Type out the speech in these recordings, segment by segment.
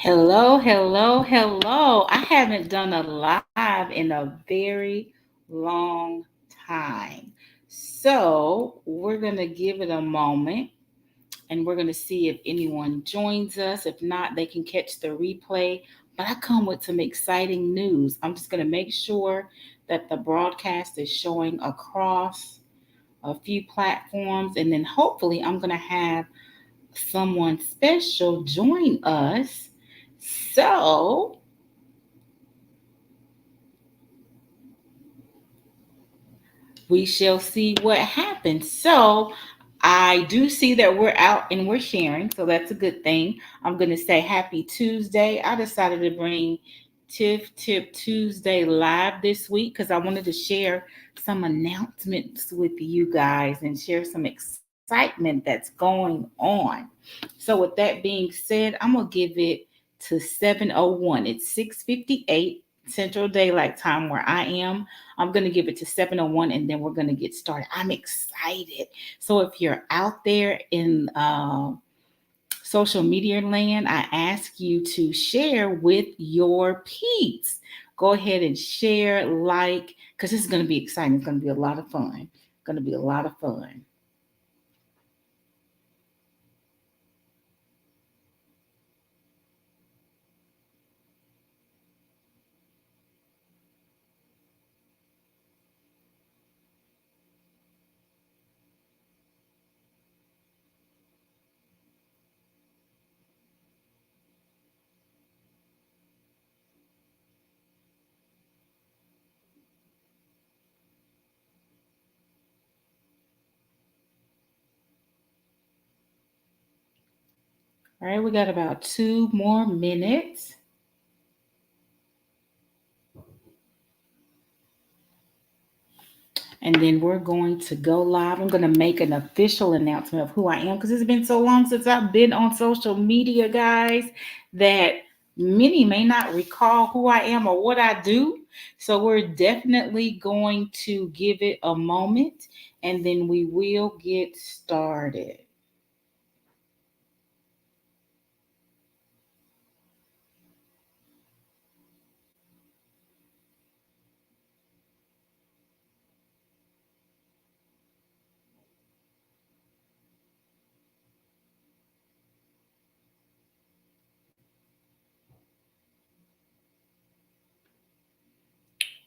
Hello, hello, hello. I haven't done a live in a very long time. So we're going to give it a moment and we're going to see if anyone joins us. If not, they can catch the replay. But I come with some exciting news. I'm just going to make sure that the broadcast is showing across a few platforms. And then hopefully, I'm going to have someone special join us. So we shall see what happens. So I do see that we're out and we're sharing, so that's a good thing. I'm going to say happy Tuesday. I decided to bring Tiff Tip Tuesday live this week because I wanted to share some announcements with you guys and share some excitement that's going on. So with that being said, I'm going to give it to 7:01. It's 6:58 Central Daylight Time where I am. I'm going to give it to 7:01 and then we're going to get started. I'm excited. So if you're out there in social media land, I ask you to share with your peeps. Go ahead and share, like, because this is going to be exciting. It's going to be a lot of fun. Going to be a lot of fun. All right, we got about 2 more minutes. And then we're going to go live. I'm going to make an official announcement of who I am because it's been so long since I've been on social media, guys, that many may not recall who I am or what I do. So we're definitely going to give it a moment and then we will get started.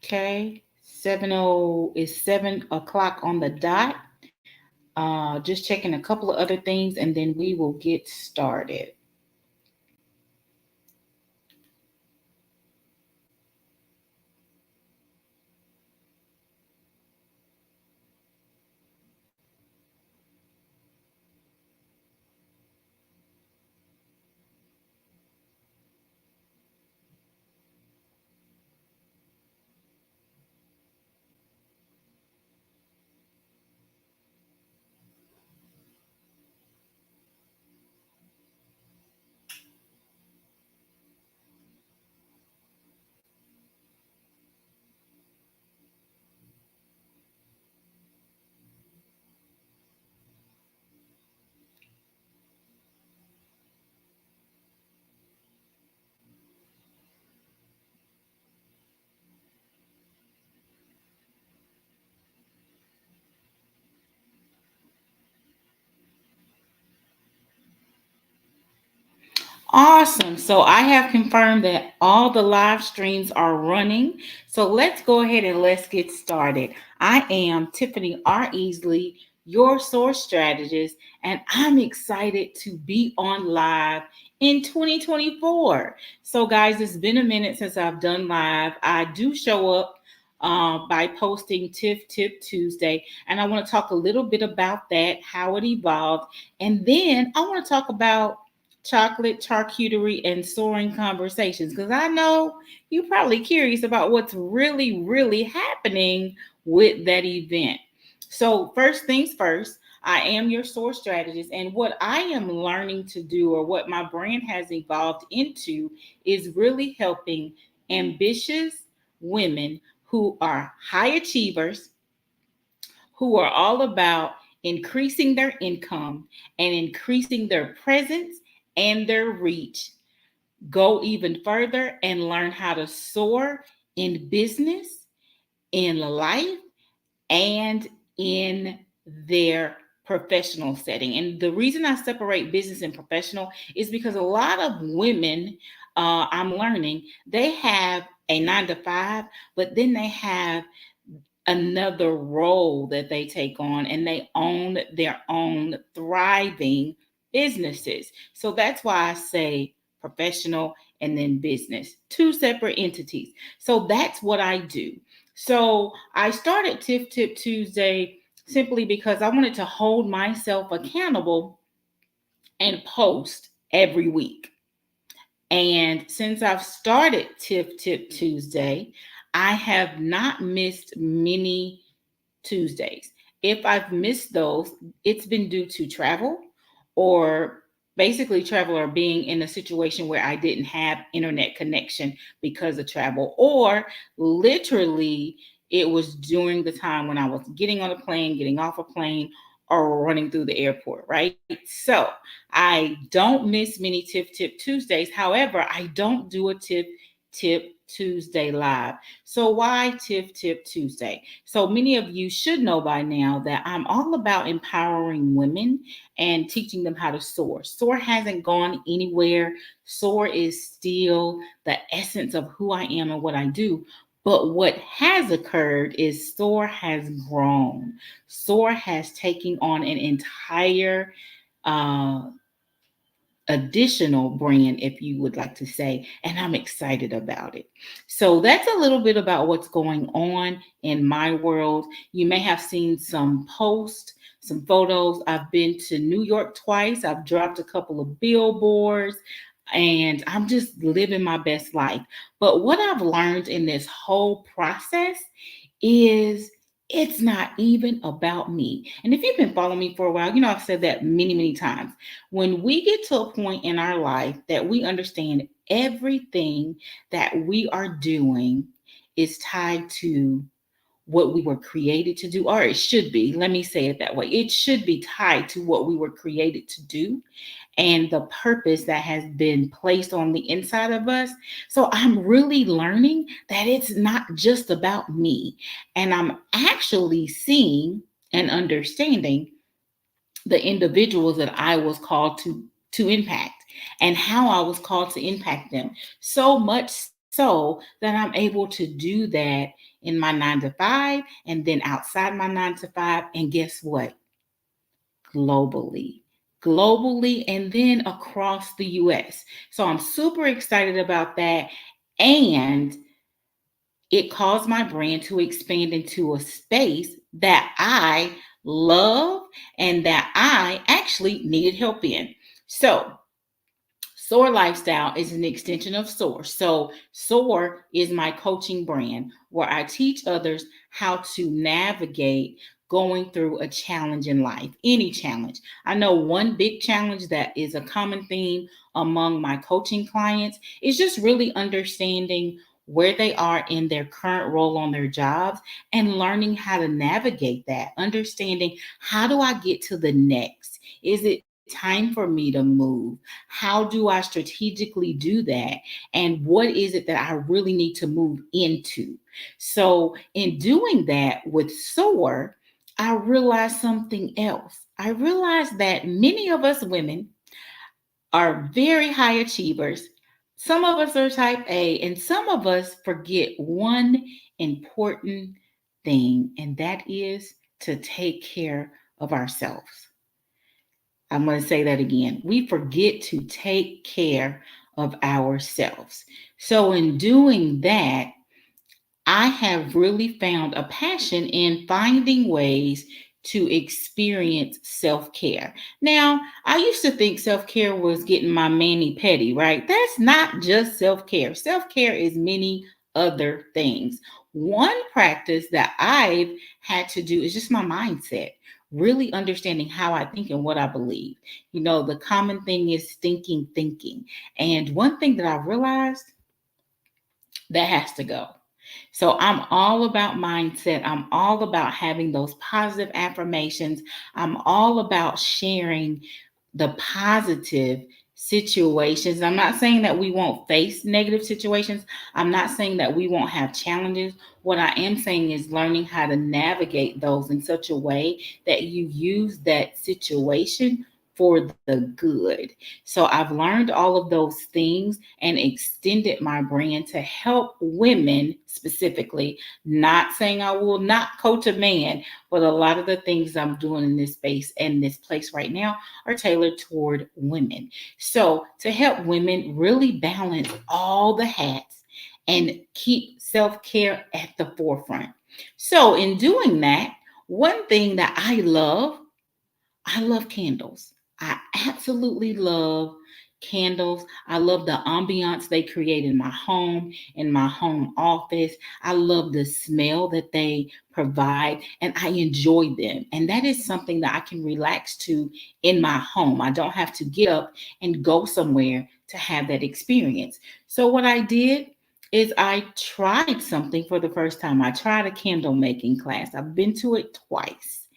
Okay. 70 is 7 o'clock on the dot. Just checking a couple of other things and then we will get started. Awesome. So I have confirmed that all the live streams are running. So let's go ahead and let's get started. I am Tiffany R. Easley, your source strategist, and I'm excited to be on live in 2024. So, guys, it's been a minute since I've done live. I do show up by posting Tiff Tip Tuesday, and I want to talk a little bit about that, how it evolved, and then I want to talk about chocolate, charcuterie, and soaring conversations because I know you're probably curious about what's really, really happening with that event. So, first things first, I am your source strategist, and what I am learning to do, or what my brand has evolved into, is really helping ambitious women who are high achievers, who are all about increasing their income and increasing their presence and their reach go even further and learn how to soar in business, in life, and in their professional setting. And the reason I separate business and professional is because a lot of women, I'm learning, they have a 9 to 5, but then they have another role that they take on, and they own their own thriving businesses. So that's why I say professional and then business, two separate entities. So that's what I do. So I started Tiff Tip Tuesday simply because I wanted to hold myself accountable and post every week. And since I've started Tiff Tip Tuesday, I have not missed many Tuesdays. If I've missed those, it's been due to travel, or basically travel, or being in a situation where I didn't have internet connection because of travel, or literally it was during the time when I was getting on a plane, getting off a plane, or running through the airport, right? So I don't miss many Tip Tip Tuesdays. However, I don't do a Tip Tuesday live. So why Tiff Tip Tuesday? So many of you should know by now that I'm all about empowering women and teaching them how to soar. Soar hasn't gone anywhere. Soar is still the essence of who I am and what I do. But what has occurred is SOAR has grown. SOAR has taken on an entire uh, additional brand, if you would like to say, and I'm excited about it. So that's a little bit about what's going on in my world. You may have seen some posts, some photos. I've been to New York twice. I've dropped a couple of billboards, and I'm just living my best life. But what I've learned in this whole process is it's not even about me. And if you've been following me for a while, you know I've said that many, many times. When we get to a point in our life that we understand everything that we are doing is tied to what we were created to do, or it should be, let me say it that way. It should be tied to what we were created to do and the purpose that has been placed on the inside of us. So I'm really learning that it's not just about me. And I'm actually seeing and understanding the individuals that I was called to impact, and how I was called to impact them. So much so that I'm able to do that in my 9 to 5, and then outside my 9 to 5. And guess what? Globally. Globally, and then across the US. So I'm super excited about that. And it caused my brand to expand into a space that I love and that I actually needed help in. So SOAR Lifestyle is an extension of SOAR. So SOAR is my coaching brand where I teach others how to navigate going through a challenge in life, any challenge. I know one big challenge that is a common theme among my coaching clients is just really understanding where they are in their current role on their jobs and learning how to navigate that, understanding how do I get to the next? Is it time for me to move? How do I strategically do that? And what is it that I really need to move into? So, in doing that with SOAR, I realized something else. I realized that many of us women are very high achievers. Some of us are type A, and some of us forget one important thing, and that is to take care of ourselves. I'm going to say that again. We forget to take care of ourselves. So, in doing that, I have really found a passion in finding ways to experience self care. Now, I used to think self care was getting my mani petty, right? That's not just self care. Self care is many other things. One practice that I've had to do is just my mindset, really understanding how I think and what I believe. You know, the common thing is thinking. And one thing that I realized that has to go. So I'm all about mindset. I'm all about having those positive affirmations. I'm all about sharing the positive situations. I'm not saying that we won't face negative situations. I'm not saying that we won't have challenges. What I am saying is learning how to navigate those in such a way that you use that situation for the good. So I've learned all of those things and extended my brand to help women specifically. Not saying I will not coach a man, but a lot of the things I'm doing in this space and this place right now are tailored toward women. So, to help women really balance all the hats and keep self care at the forefront. So, in doing that, one thing that I love candles. I absolutely love candles. I love the ambiance they create in my home office. I love the smell that they provide, and I enjoy them. And that is something that I can relax to in my home. I don't have to get up and go somewhere to have that experience. So, what I did is I tried something for the first time. I tried a candle making class. I've been to it twice.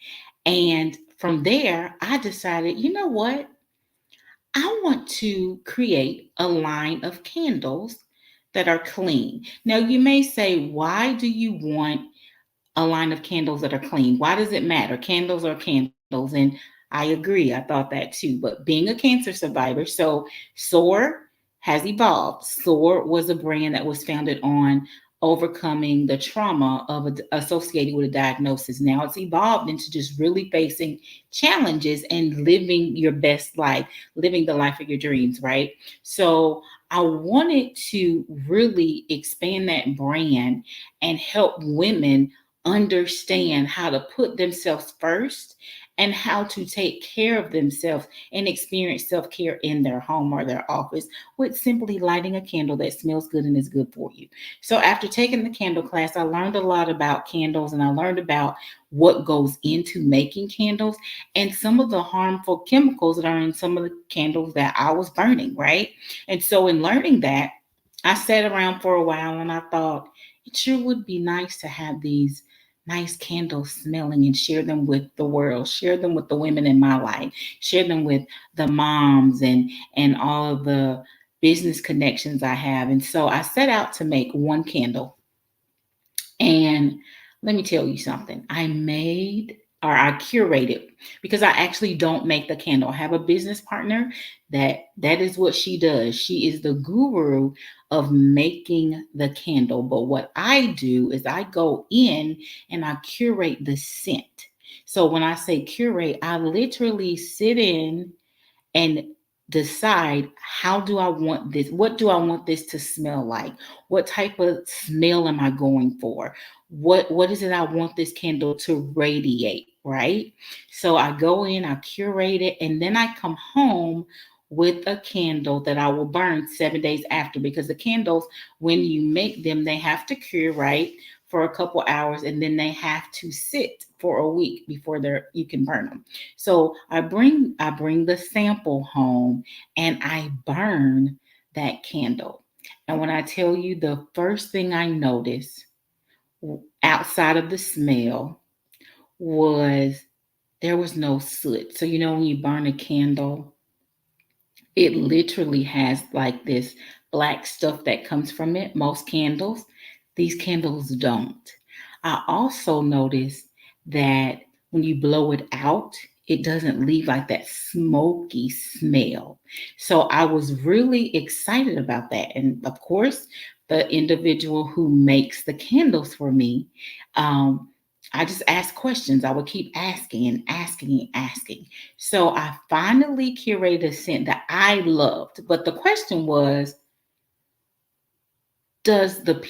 And from there, I decided, you know what? I want to create a line of candles that are clean. Now, you may say, why do you want a line of candles that are clean? Why does it matter? Candles are candles. And I agree. I thought that too. But being a cancer survivor, so SOAR has evolved. SOAR was a brand that was founded on overcoming the trauma of associated with a diagnosis. Now it's evolved into just really facing challenges and living your best life, living the life of your dreams, right? So I wanted to really expand that brand and help women understand how to put themselves first and how to take care of themselves and experience self care in their home or their office with simply lighting a candle that smells good and is good for you. So, after taking the candle class, I learned a lot about candles and I learned about what goes into making candles and some of the harmful chemicals that are in some of the candles that I was burning, right? And so, in learning that, I sat around for a while and I thought, it sure would be nice to have these nice candles smelling and share them with the world, share them with the women in my life, share them with the moms and all of the business connections I have. And so I set out to make one candle. And let me tell you something. I curated because I actually don't make the candle. I have a business partner that is what she does. She is the guru of making the candle. But what I do is I go in and I curate the scent. So when I say curate, I literally sit in and decide, how do I want this? What do I want this to smell like? What type of smell am I going for? What is it I want this candle to radiate, right? So I go in, I curate it, and then I come home with a candle that I will burn 7 days after, because the candles, when you make them, they have to cure, right, for a couple hours, and then they have to sit for a week before you can burn them. So I bring the sample home and I burn that candle. And when I tell you, the first thing I noticed outside of the smell was there was no soot. So when you burn a candle, it literally has like this black stuff that comes from it. Most candles, these candles don't. I also noticed that when you blow it out, it doesn't leave like that smoky smell. So I was really excited about that. And of course, the individual who makes the candles for me, um, I just asked questions. I would keep asking and asking and asking. So I finally curated a scent that I loved. But the question was, do the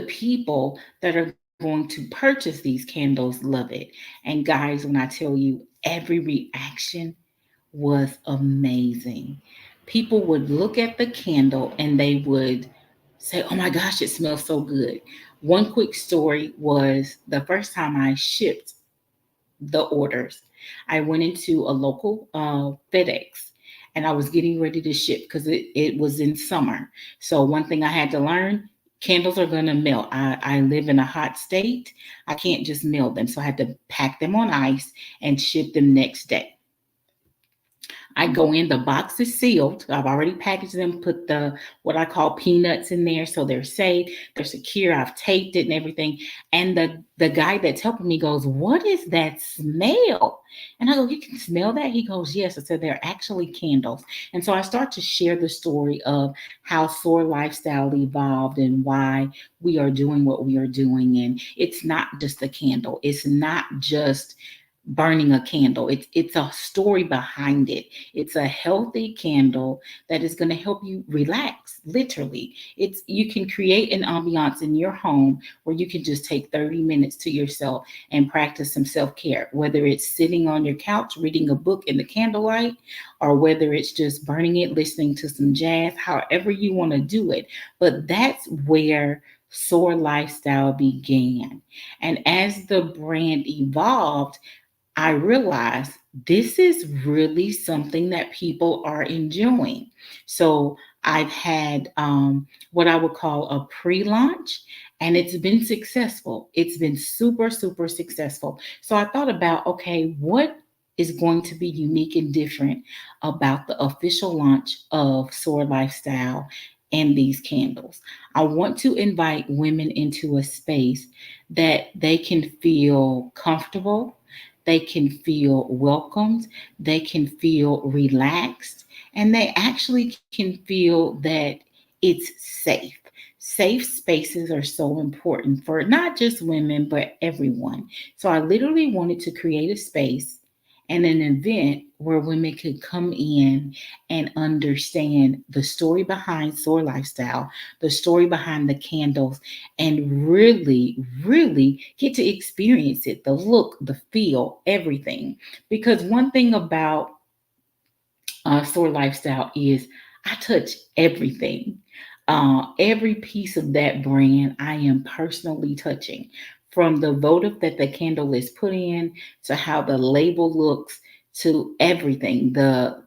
people that are going to purchase these candles love it? And guys, when I tell you, every reaction was amazing. People would look at the candle and they would say, oh my gosh, it smells so good. One quick story was the first time I shipped the orders. I went into a local FedEx and I was getting ready to ship because it was in summer. So, one thing I had to learn, candles are going to melt. I live in a hot state. I can't just melt them. So, I had to pack them on ice and ship them next day. I go in, the box is sealed. I've already packaged them, put the what I call peanuts in there so they're safe, they're secure. I've taped it and everything. And the guy that's helping me goes, "What is that smell?" And I go, "You can smell that?" He goes, "Yes." I said, "They're actually candles." And so I start to share the story of how SOAR Lifestyle evolved and why we are doing what we are doing. And it's not just a candle. It's not just burning a candle. It's a story behind it. It's a healthy candle that is going to help you relax. Literally, it's you can create an ambiance in your home where you can just take 30 minutes to yourself and practice some self-care, whether it's sitting on your couch reading a book in the candlelight, or whether it's just burning it, listening to some jazz, however you want to do it. But that's where SOAR Lifestyle began. And as the brand evolved, I realized this is really something that people are enjoying. So I've had what I would call a pre launch, and it's been successful. It's been super, super successful. So I thought about, okay, what is going to be unique and different about the official launch of SOAR Lifestyle and these candles? I want to invite women into a space that they can feel comfortable, they can feel welcomed, they can feel relaxed, and they actually can feel that it's safe. Safe spaces are so important for not just women, but everyone. So I literally wanted to create a space and an event where women could come in and understand the story behind SOAR Lifestyle, the story behind the candles, and really, really get to experience it, the look, the feel, everything. Because one thing about SOAR Lifestyle is I touch everything. Every piece of that brand I am personally touching, from the votive that the candle is put in to how the label looks to everything, the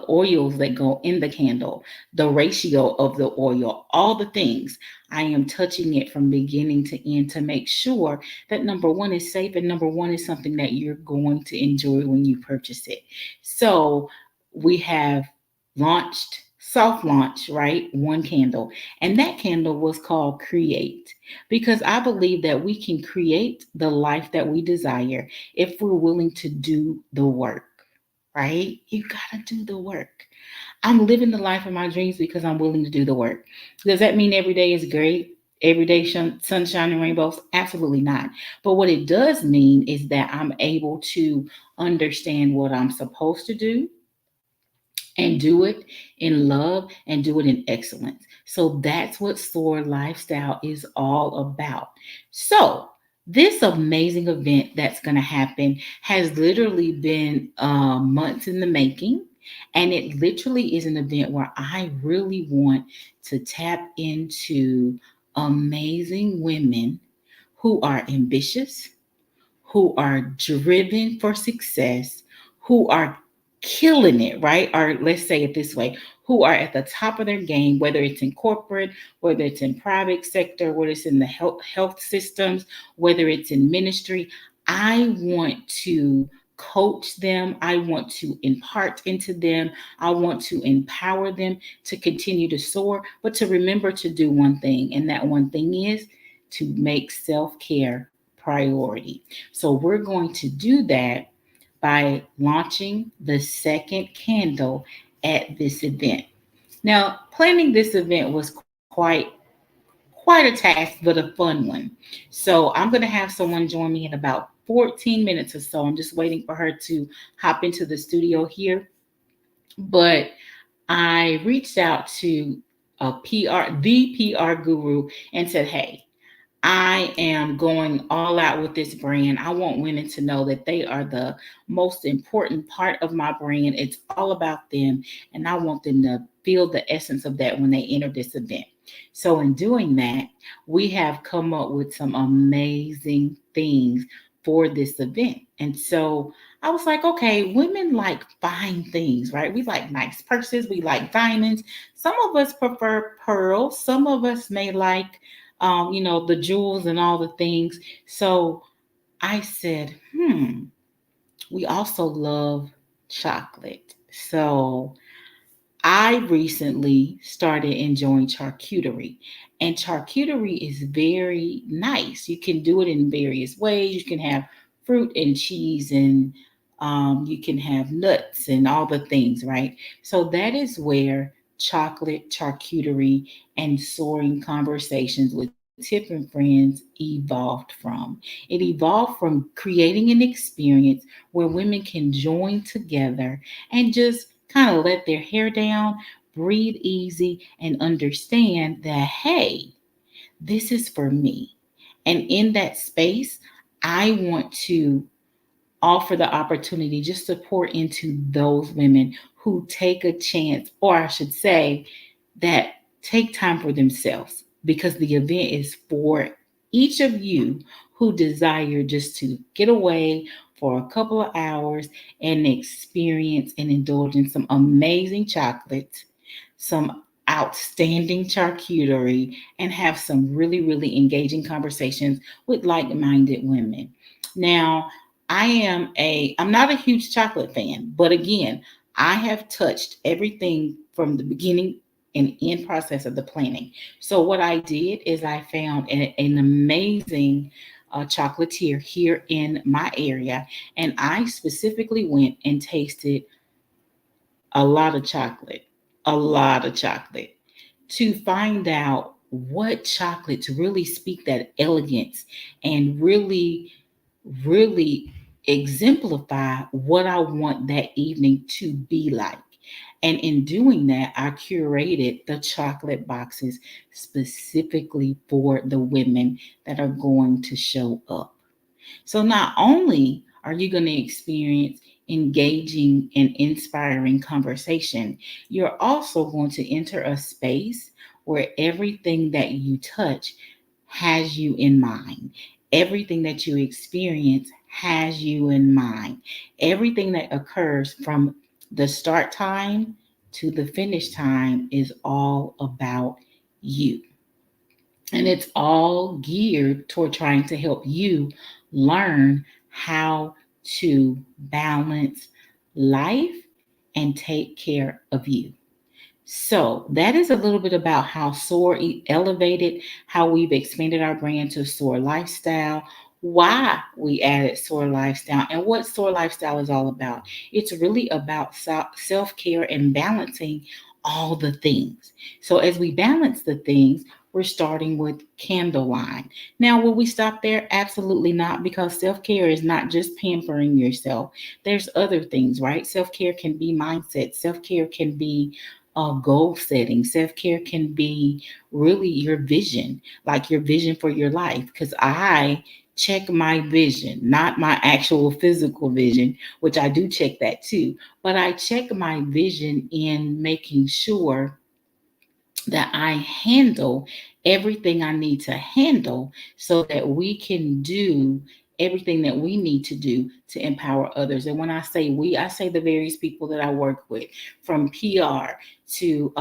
oils that go in the candle, the ratio of the oil, all the things. I am touching it from beginning to end to make sure that number one is safe and number one is something that you're going to enjoy when you purchase it. So we have launched, soft launch, right? One candle. And that candle was called Create, because I believe that we can create the life that we desire if we're willing to do the work, right? You got to do the work. I'm living the life of my dreams because I'm willing to do the work. Does that mean every day is great? Every day sunshine and rainbows? Absolutely not. But what it does mean is that I'm able to understand what I'm supposed to do and do it in love and do it in excellence. So that's what SOAR Lifestyle is all about. So, this amazing event that's going to happen has literally been months in the making. And it literally is an event where I really want to tap into amazing women who are ambitious, who are driven for success, who are killing it, right? Or let's say it this way, who are at the top of their game, whether it's in corporate, whether it's in private sector, whether it's in the health systems, whether it's in ministry. I want to coach them. I want to impart into them. I want to empower them to continue to soar, but to remember to do one thing. And that one thing is to make self-care priority. So we're going to do that by launching the second candle at this event. Now, planning this event was quite a task, but a fun one. So I'm going to have someone join me in about 14 minutes or so. I'm just waiting for her to hop into the studio here. But I reached out to the PR guru, and said, "Hey, I am going all out with this brand. I want women to know that they are the most important part of my brand. It's all about them. And I want them to feel the essence of that when they enter this event." So, in doing that, we have come up with some amazing things for this event. And so I was like, okay, women like fine things, right? We like nice purses, we like diamonds. Some of us prefer pearls, some of us may like the jewels and all the things. So I said, we also love chocolate. So I recently started enjoying charcuterie, and charcuterie is very nice. You can do it in various ways. You can have fruit and cheese, and you can have nuts and all the things, right? So that is where chocolate, charcuterie, and soaring conversations with Tip and friends evolved from. It evolved from creating an experience where women can join together and just kind of let their hair down, breathe easy, and understand that, hey, this is for me. And in that space, I want to offer the opportunity just to pour into those women who take a chance, or I should say, that take time for themselves, because the event is for each of you who desire just to get away for a couple of hours and experience and indulge in some amazing chocolate, some outstanding charcuterie, and have some really, really engaging conversations with like-minded women. Now, I'm not a huge chocolate fan, but again, I have touched everything from the beginning and end process of the planning. So what I did is I found an amazing chocolatier here in my area, and I specifically went and tasted a lot of chocolate, a lot of chocolate, to find out what chocolates really speak that elegance and really, really exemplify what I want that evening to be like. And in doing that, I curated the chocolate boxes specifically for the women that are going to show up. So not only are you going to experience engaging and inspiring conversation, you're also going to enter a space where everything that you touch has you in mind. Everything that you experience has you in mind. Everything that occurs from the start time to the finish time is all about you. And it's all geared toward trying to help you learn how to balance life and take care of you. So that is a little bit about how elevated, how we've expanded our brand to Soar Lifestyle, why we added Soar Lifestyle, and what Soar Lifestyle is all about. It's really about self care and balancing all the things. So as we balance the things, we're starting with candle line. Now, will we stop there? Absolutely not, because self care is not just pampering yourself. There's other things, right? Self care can be mindset, self care can be goal setting. Self care can be really your vision, like your vision for your life. Because I check my vision, not my actual physical vision, which I do check that too, but I check my vision in making sure that I handle everything I need to handle so that we can do everything that we need to do to empower others. And when I say we, I say the various people that I work with, from PR to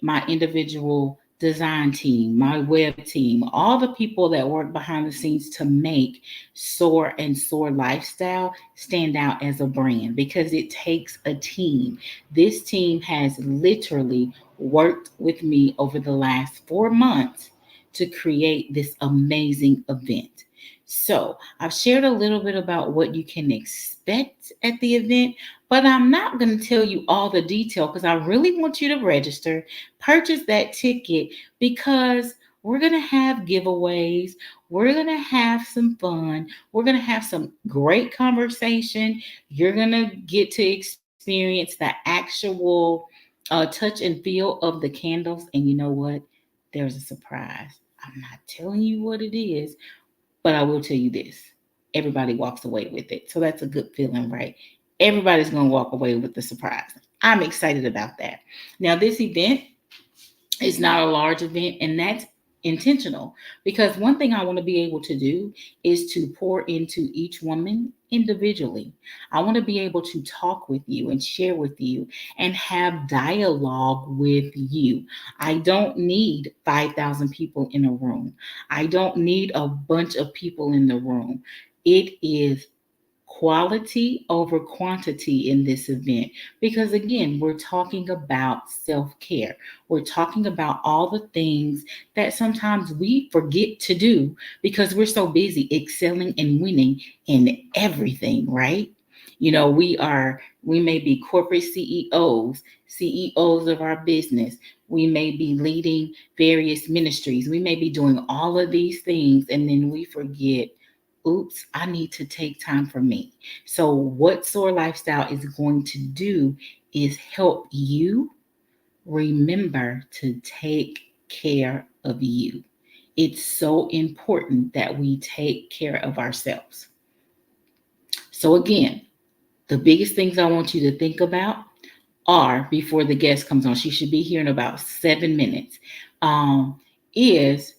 my individual design team, my web team, all the people that work behind the scenes to make Soar and Soar Lifestyle stand out as a brand, because it takes a team. This team has literally worked with me over the last 4 months to create this amazing event. So, I've shared a little bit about what you can expect at the event, but I'm not going to tell you all the detail because I really want you to register, purchase that ticket, because we're going to have giveaways. We're going to have some fun. We're going to have some great conversation. You're going to get to experience the actual touch and feel of the candles. And you know what? There's a surprise. I'm not telling you what it is, but I will tell you this: everybody walks away with it. So that's a good feeling, right? Everybody's going to walk away with the surprise. I'm excited about that. Now, this event is not a large event, and that's intentional, because one thing I want to be able to do is to pour into each woman individually. I want to be able to talk with you and share with you and have dialogue with you. I don't need 5,000 people in a room. I don't need a bunch of people in the room. It is quality over quantity in this event because, again, we're talking about self care. We're talking about all the things that sometimes we forget to do because we're so busy excelling and winning in everything, right? We may be corporate CEOs of our business. We may be leading various ministries. We may be doing all of these things, and then we forget, oops, I need to take time for me. So, what SOAR Lifestyle is going to do is help you remember to take care of you. It's so important that we take care of ourselves. So, again, the biggest things I want you to think about are before the guest comes on, she should be here in about 7 minutes. Um, is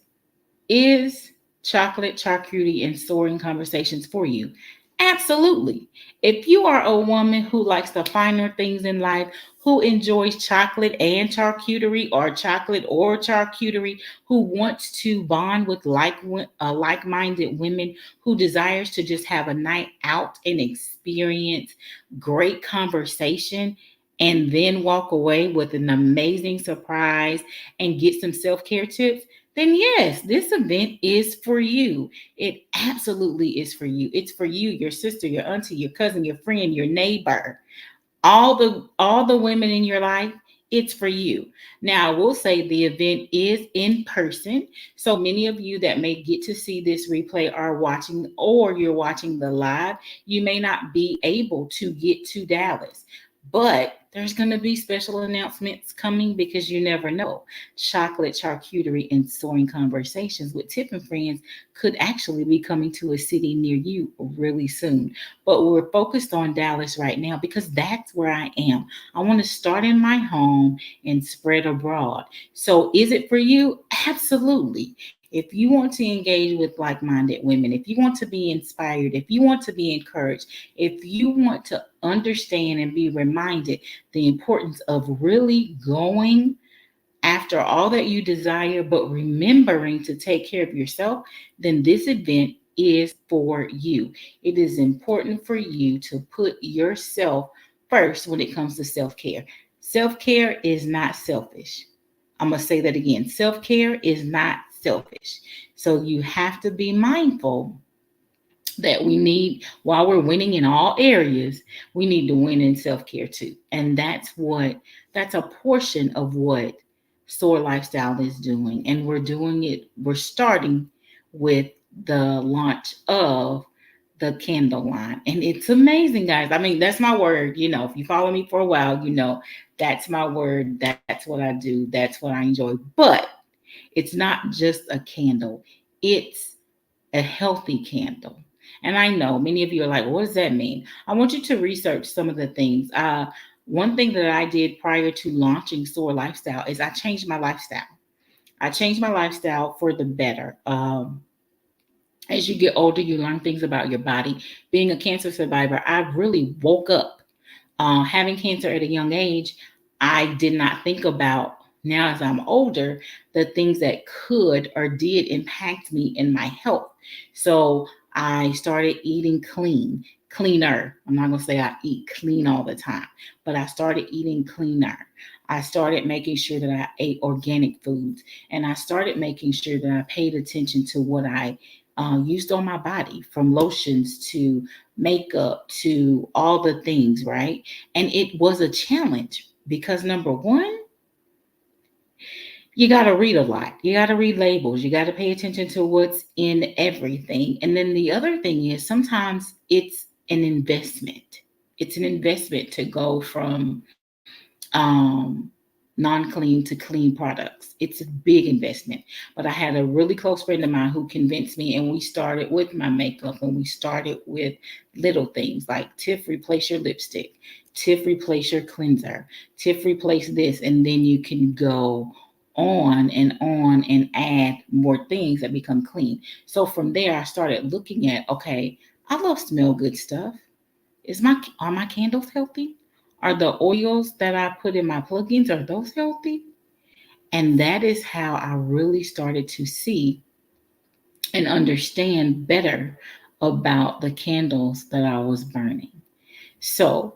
is chocolate, charcuterie, and soaring conversations for you? Absolutely. If you are a woman who likes the finer things in life, who enjoys chocolate and charcuterie, or chocolate or charcuterie, who wants to bond with like-minded women, who desires to just have a night out and experience great conversation, and then walk away with an amazing surprise and get some self-care tips, then yes, this event is for you. It absolutely is for you. It's for you, your sister, your auntie, your cousin, your friend, your neighbor, all the women in your life. It's for you. Now, I will say the event is in person. So many of you that may get to see this replay are watching, or you're watching the live. You may not be able to get to Dallas, but there's going to be special announcements coming because you never know. Chocolate, charcuterie, and soaring conversations with Tiff and Friends could actually be coming to a city near you really soon. But we're focused on Dallas right now because that's where I am. I want to start in my home and spread abroad. So, is it for you? Absolutely. If you want to engage with like minded women, if you want to be inspired, if you want to be encouraged, if you want to understand and be reminded the importance of really going after all that you desire, but remembering to take care of yourself, then this event is for you. It is important for you to put yourself first when it comes to self care. Self care is not selfish. I'm going to say that again. Self care is not selfish. So you have to be mindful that we need, while we're winning in all areas, we need to win in self-care too. And that's a portion of what Soar Lifestyle is doing. And we're starting with the launch of the candle line. And it's amazing, guys. I mean, that's my word. If you follow me for a while, that's my word. That's what I do. That's what I enjoy. But it's not just a candle. It's a healthy candle. And I know many of you are like, what does that mean? I want you to research some of the things. One thing that I did prior to launching Soar Lifestyle is I changed my lifestyle. I changed my lifestyle for the better. As you get older, you learn things about your body. Being a cancer survivor, I really woke up. Having cancer at a young age, I did not think about, now as I'm older, the things that could or did impact me in my health. So I started eating cleaner. I'm not going to say I eat clean all the time, but I started eating cleaner. I started making sure that I ate organic foods, and I started making sure that I paid attention to what I used on my body, from lotions to makeup to all the things, right? And it was a challenge because, number one, you got to read a lot. You got to read labels. You got to pay attention to what's in everything. And then the other thing is sometimes it's an investment. It's an investment to go from non-clean to clean products. It's a big investment. But I had a really close friend of mine who convinced me, and we started with my makeup, and we started with little things like Tiff, replace your lipstick, Tiff, replace your cleanser, Tiff, replace this, and then you can go on and add more things that become clean. So from there, I started looking at, okay, I love smell good stuff. Are my candles healthy? Are the oils that I put in my plugins, are those healthy? And that is how I really started to see and understand better about the candles that I was burning. So,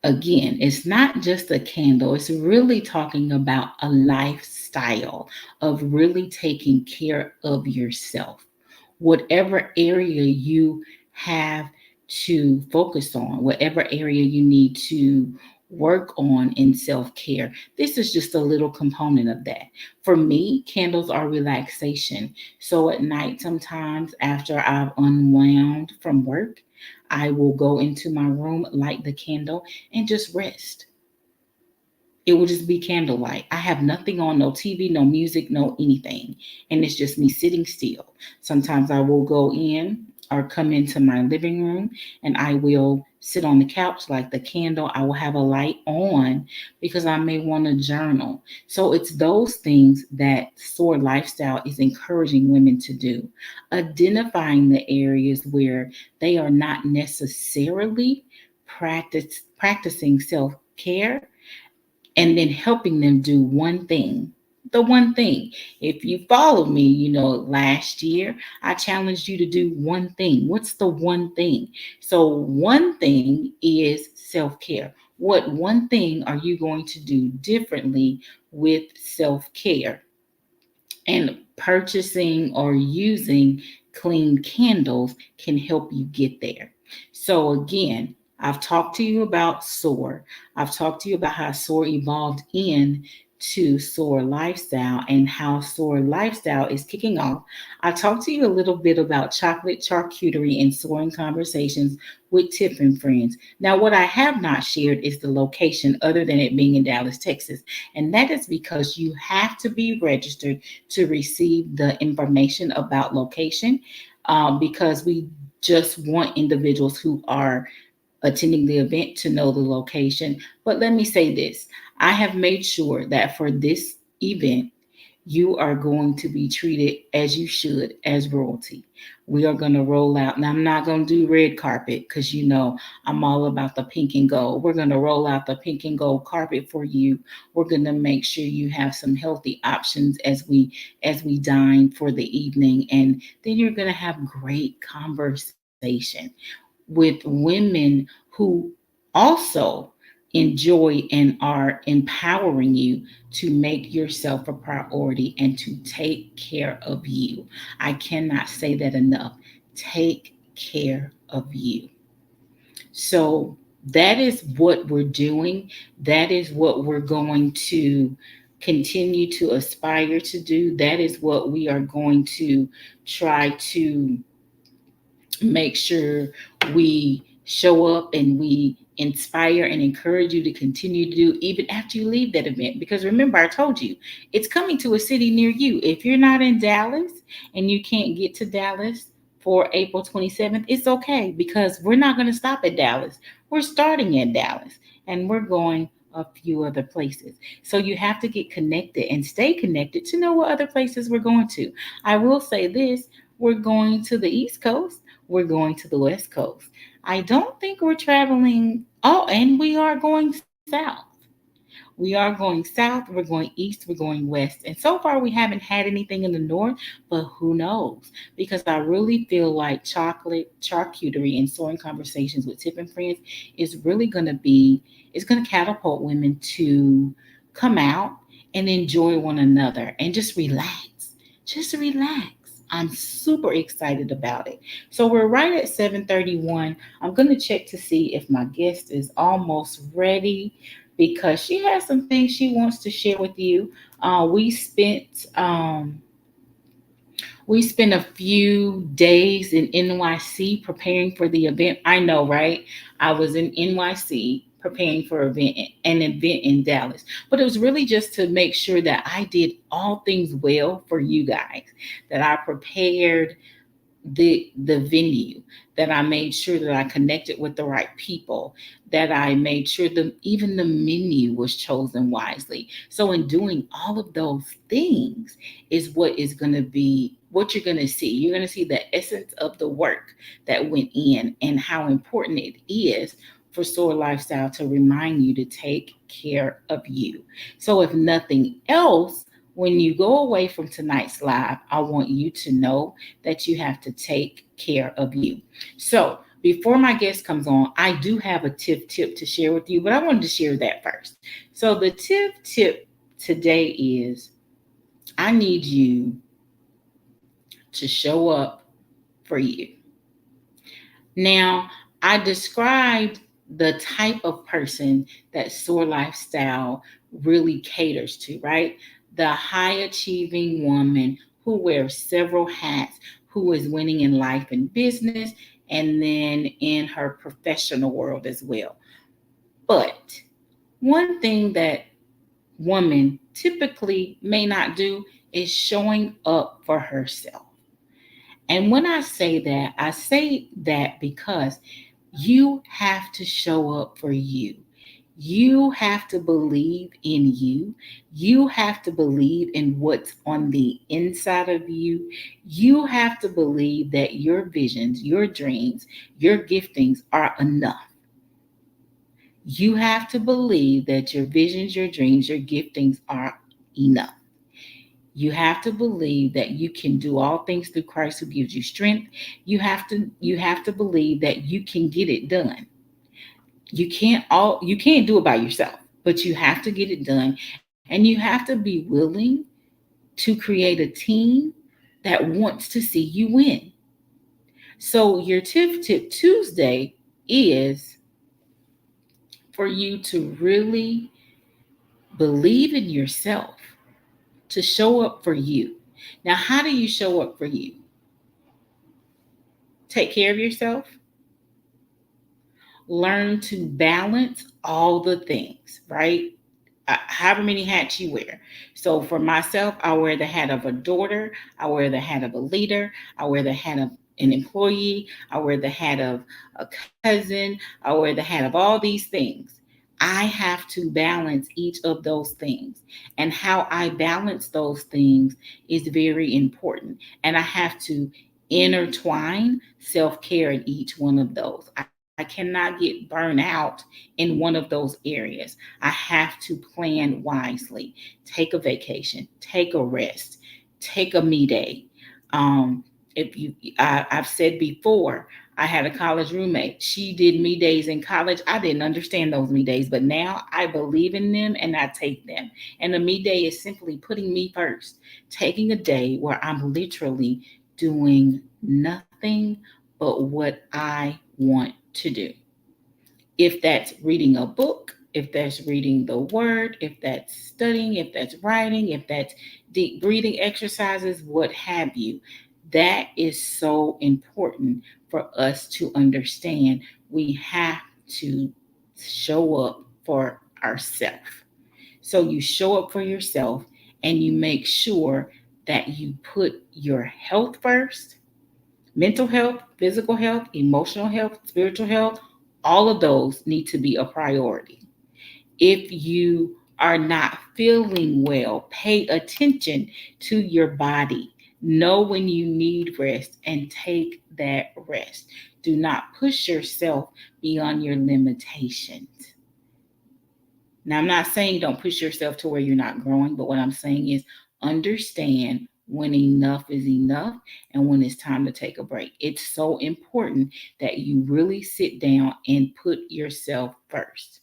again, it's not just a candle, it's really talking about a lifestyle of really taking care of yourself. Whatever area you have to focus on, whatever area you need to work on in self care, this is just a little component of that. For me, candles are relaxation. So at night, sometimes after I've unwound from work, I will go into my room, light the candle, and just rest. It will just be candlelight. I have nothing on, no TV, no music, no anything. And it's just me sitting still. Sometimes I will go in or come into my living room and I will sit on the couch, like the candle. I will have a light on because I may want to journal. So it's those things that SOAR Lifestyle is encouraging women to do. Identifying the areas where they are not necessarily practicing self care, and then helping them do one thing. The one thing. If you follow me, last year I challenged you to do one thing. What's the one thing? So, one thing is self care. What one thing are you going to do differently with self care? And purchasing or using clean candles can help you get there. So, again, I've talked to you about SOAR. I've talked to you about how SOAR evolved in to SOAR Lifestyle and how SOAR Lifestyle is kicking off. I talked to you a little bit about chocolate charcuterie and SOARing Conversations with Tiff and Friends. Now, what I have not shared is the location other than it being in Dallas, Texas. And that is because you have to be registered to receive the information about location, because we just want individuals who are attending the event to know the location. But let me say this, I have made sure that for this event, you are going to be treated as you should, as royalty. We are going to roll out. Now, I'm not going to do red carpet because I'm all about the pink and gold. We're going to roll out the pink and gold carpet for you. We're going to make sure you have some healthy options as we dine for the evening, and then you're going to have great conversation with women who also enjoy and are empowering you to make yourself a priority and to take care of you. I cannot say that enough. Take care of you. So that is what we're doing. That is what we're going to continue to aspire to do. That is what we are going to try to make sure we show up and we inspire and encourage you to continue to do even after you leave that event. Because remember, I told you it's coming to a city near you. If you're not in Dallas and you can't get to Dallas for April 27th, it's okay because we're not going to stop at Dallas. We're starting at Dallas and we're going a few other places. So you have to get connected and stay connected to know what other places we're going to. I will say this, we're going to the East Coast, we're going to the West Coast. I don't think we're traveling. Oh, and we are going south. We are going south, we're going east, we're going west. And so far, we haven't had anything in the north, but who knows? Because I really feel like chocolate, charcuterie, and soaring conversations with Tiff and Friends is really going to be, it's going to catapult women to come out and enjoy one another and just relax. Just relax. I'm super excited about it. So we're right at 7:31. I'm going to check to see if my guest is almost ready because she has some things she wants to share with you. Uh, we spent um, we spent a few days in NYC preparing for the event. I know, right? I was in NYC preparing for an event in Dallas. But it was really just to make sure that I did all things well for you guys, that I prepared the venue, that I made sure that I connected with the right people, that I made sure that even the menu was chosen wisely. So in doing all of those things is what is going to be what you're going to see. You're going to see the essence of the work that went in and how important it is for SOAR Lifestyle to remind you to take care of you. So if nothing else, When you go away from tonight's live, I want you to know that you have to take care of you. So, before my guest comes on, I do have a tip to share with you, but I wanted to share that first. So, the tip today is I need you to show up for you. Now, I described the type of person that SOAR lifestyle really caters to, right? The high achieving woman who wears several hats, who is winning in life and business, and then in her professional world as well. But one thing that woman typically may not do is showing up for herself. And when I say that because you have to show up for you. You have to believe in you. You have to believe in what's on the inside of you. You have to believe that your visions, your dreams, your giftings are enough. You have to believe that your visions, your dreams, your giftings are enough. You have to believe that you can do all things through Christ who gives you strength. You have to believe that you can get it done. You can't do it by yourself, but you have to get it done, and you have to be willing to create a team that wants to see you win. So your Tip Tuesday is for you to really believe in yourself, to show up for you. Now, how do you show up for you? Take care of yourself, learn to balance all the things, right? However many hats you wear. So for myself, I wear the hat of a daughter, I wear the hat of a leader, I wear the hat of an employee, I wear the hat of a cousin, I wear the hat of all these things. I have to balance each of those things. And how I balance those things is very important. And I have to intertwine self care in each one of those. I cannot get burned out in one of those areas. I have to plan wisely. Take a vacation, take a rest, take a me day. Um, if you, I've said before, I had a college roommate. She did me days in college. I didn't understand those me days, but now I believe in them and I take them. And a me day is simply putting me first, taking a day where I'm literally doing nothing but what I want to do. If that's reading a book, if that's reading the word, if that's studying, if that's writing, if that's deep breathing exercises, what have you, that is so important for us to understand. We have to show up for ourselves. So you show up for yourself and you make sure that you put your health first, mental health, physical health, emotional health, spiritual health, all of those need to be a priority. If you are not feeling well, pay attention to your body. Know when you need rest and take that rest. Do not push yourself beyond your limitations. Now, I'm not saying don't push yourself to where you're not growing, but what I'm saying is understand when enough is enough and when it's time to take a break. It's so important that you really sit down and put yourself first.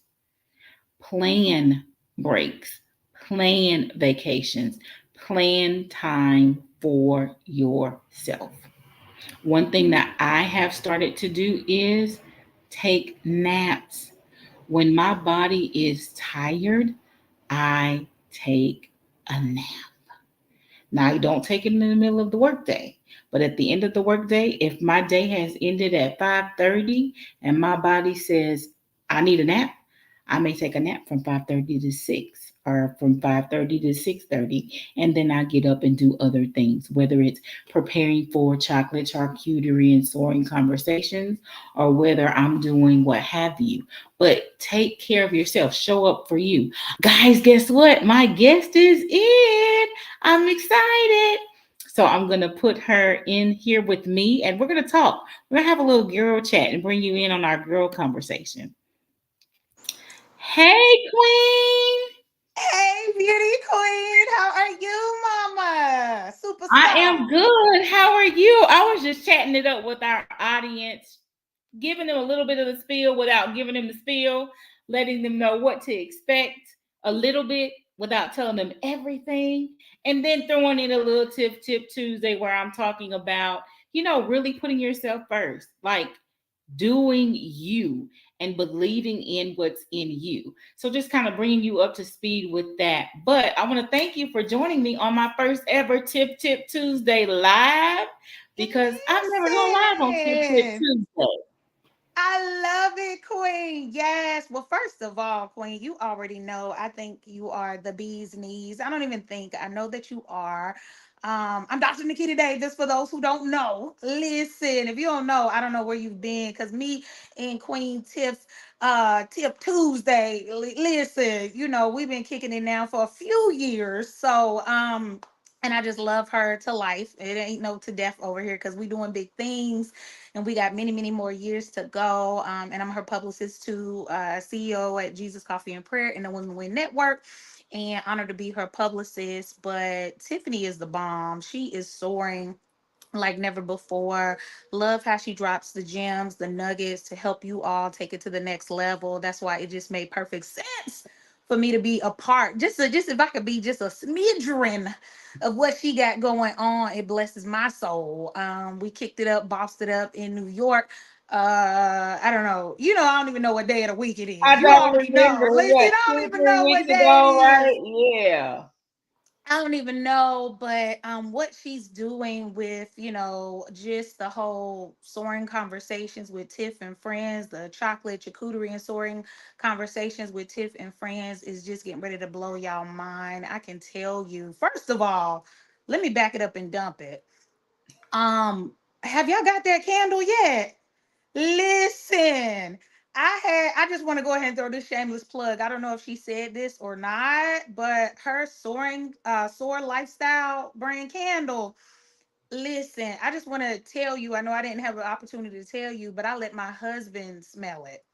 Plan breaks, plan vacations, plan time for yourself. One thing that I have started to do is take naps. When my body is tired, I take a nap. Now, I don't take it in the middle of the workday, but at the end of the workday, if my day has ended at 5:30 and my body says I need a nap, I may take a nap from 5:30 to 6 or from 5:30 to 6:30, and then I get up and do other things, whether it's preparing for chocolate charcuterie and soaring conversations, or whether I'm doing what have you. But take care of yourself, show up for you. Guys, guess what? My guest is in. I'm excited. So I'm going to put her in here with me and we're going to talk. We're going to have a little girl chat and bring you in on our girl conversation. Hey, Queen. Hey, beauty queen, how are you? superstar? I am good. How are you? I was just chatting it up with our audience, giving them a little bit of the spiel without giving them the spiel, letting them know what to expect a little bit without telling them everything, and then throwing in a little Tip Tuesday where I'm talking about, really putting yourself first, like doing you and believing in what's in you. So just kind of bringing you up to speed with that. But I want to thank you for joining me on my first ever Tip Tuesday live, because I've never gone live on Tip Listen. Tuesday. I love it, Queen. Yes. Well, first of all, Queen, you already know. I think you are the bee's knees. I don't even think. I know that you are. I'm Dr. Nikita Davis. For those who don't know, listen. If you don't know, I don't know where you've been, because me and Queen Tiff, Tip Tuesday. Listen, we've been kicking it now for a few years. So, and I just love her to life. It ain't no to death over here, because we doing big things and we got many, many more years to go. And I'm her publicist too, CEO at Jesus Coffee and Prayer and the Women Win Network, and honored to be her publicist. But Tiffany is the bomb. She is soaring like never before. Love how she drops the gems, the nuggets to help you all take it to the next level. That's why it just made perfect sense for me to be a part. Just if I could be just a smidgen of what she got going on, it blesses my soul. We kicked it up, bossed it up in New York. I don't know. I don't even know what day of the week it is. I You don't already remember know. Listen, what, I don't two, even three know what weeks day it ago, is. right? Yeah. I don't even know, but what she's doing with, just the whole soaring conversations with Tiff and friends, the chocolate charcuterie and soaring conversations with Tiff and friends is just getting ready to blow y'all mind. I can tell you. First of all, let me back it up and dump it. Um, have y'all got that candle yet? Listen, I just want to go ahead and throw this shameless plug. I don't know if she said this or not, but her soar lifestyle brand candle. Listen, I just want to tell you, I know I didn't have an opportunity to tell you, but I let my husband smell it.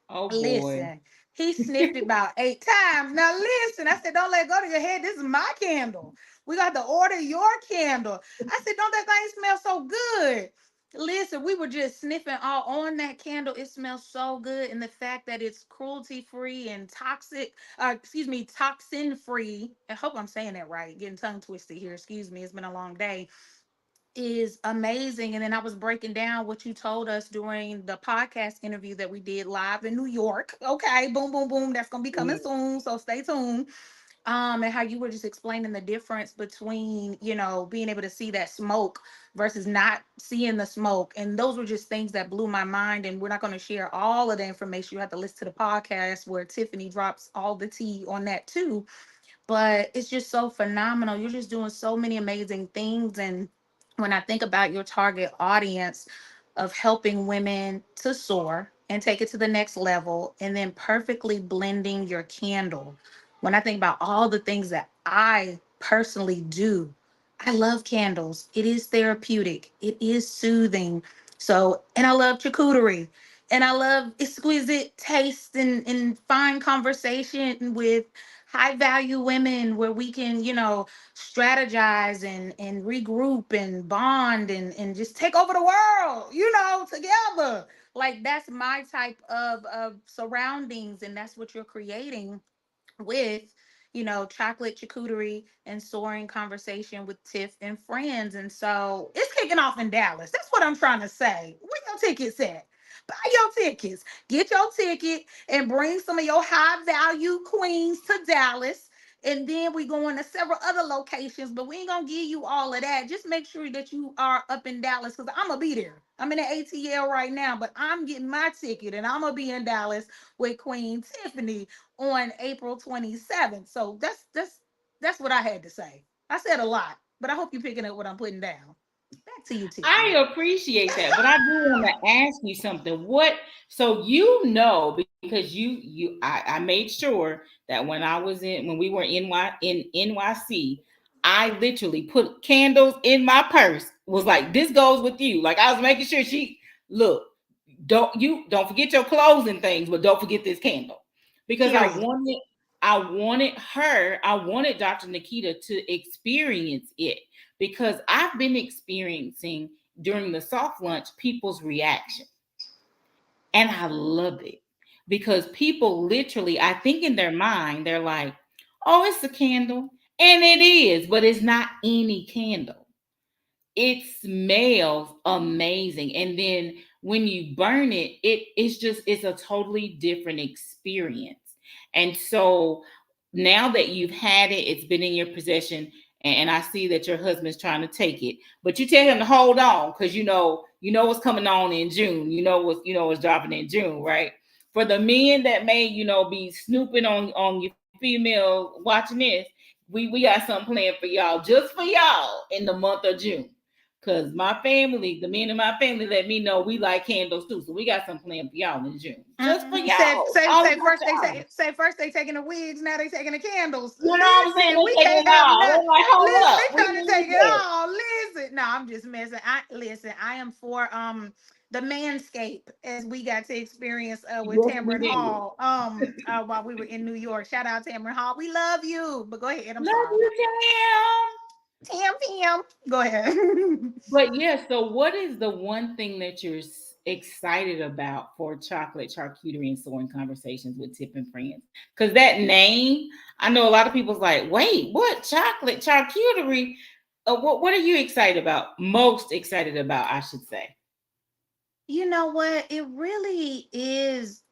Oh boy. Listen, he sniffed it about 8 times. Now listen, I said, don't let go to your head. This is my candle. We got to order your candle. I said, don't that thing smell so good? Listen, we were just sniffing all on that candle. It smells so good. And the fact that it's cruelty free and toxin free. I hope I'm saying that right. Getting tongue twisted here. Excuse me. It's been a long day, is amazing. And then I was breaking down what you told us during the podcast interview that we did live in New York. Okay, boom, boom, boom. That's gonna be coming soon, so stay tuned. And how you were just explaining the difference between, being able to see that smoke versus not seeing the smoke. And those were just things that blew my mind. And we're not going to share all of the information. You have to listen to the podcast where Tiffany drops all the tea on that too. But it's just so phenomenal. You're just doing so many amazing things. And when I think about your target audience of helping women to soar and take it to the next level, and then perfectly blending your candle, when I think about all the things that I personally do, I love candles. It is therapeutic, it is soothing. So, and I love charcuterie. And I love exquisite taste and fine conversation with high value women where we can, strategize and regroup and bond and just take over the world, together. Like that's my type of surroundings, and that's what you're creating with, chocolate charcuterie and soaring conversation with Tiff and friends. And so it's kicking off in Dallas. That's what I'm trying to say. Where your tickets at? Buy your tickets. Get your ticket and bring some of your high value queens to Dallas. And then we going to several other locations, but we ain't gonna give you all of that. Just make sure that you are up in Dallas, because I'm gonna be there. I'm in the ATL right now, but I'm getting my ticket and I'm gonna be in Dallas with Queen Tiffany on April 27th. So that's what I had to say. I said a lot, but I hope you're picking up what I'm putting down. Back to you, Tiffany. I appreciate that, but I do want to ask you something. So because I made sure that when we were in NYC, I literally put candles in my purse. Was like, this goes with you. Like, I was making sure look, don't forget your clothes and things, but don't forget this candle, because Period. I wanted Dr. Nikita to experience it because I've been experiencing during the soft lunch people's reaction. And I love it because people literally, I think in their mind, they're like, oh, it's a candle. And it is, but it's not any candle. It smells amazing. And then when you burn it, it's a totally different experience. And so now that you've had it, it's been in your possession, and I see that your husband's trying to take it, but you tell him to hold on because you know what's coming on in June. What's dropping in June, right? For the men that may be snooping on your female watching this, we got something planned for y'all, just for y'all in the month of June. Cause my family, the men in my family, let me know we like candles too. So we got some planned for y'all in June. Just for Say, y'all. say, All say about first they y'all. say first they taking the wigs, now they taking the candles. You know what I'm saying? Listen, we They taking can't it have all. none. They're like, hold Listen, up. they We trying to take need it that. all. Listen, no, I'm just messing. I am for the manscape as we got to experience with Yes, we Tamron did. Hall while we were in New York. Shout out Tamron Hall. We love you. But go ahead. I'm Love sorry. you, Tam. Tam. Go ahead. But yeah, so what is the one thing that you're excited about for chocolate charcuterie and soaring conversations with Tip and Friends? Because that name, I know a lot of people's like, wait, what chocolate charcuterie? What are you excited about? Most excited about, I should say. You know what? It really is,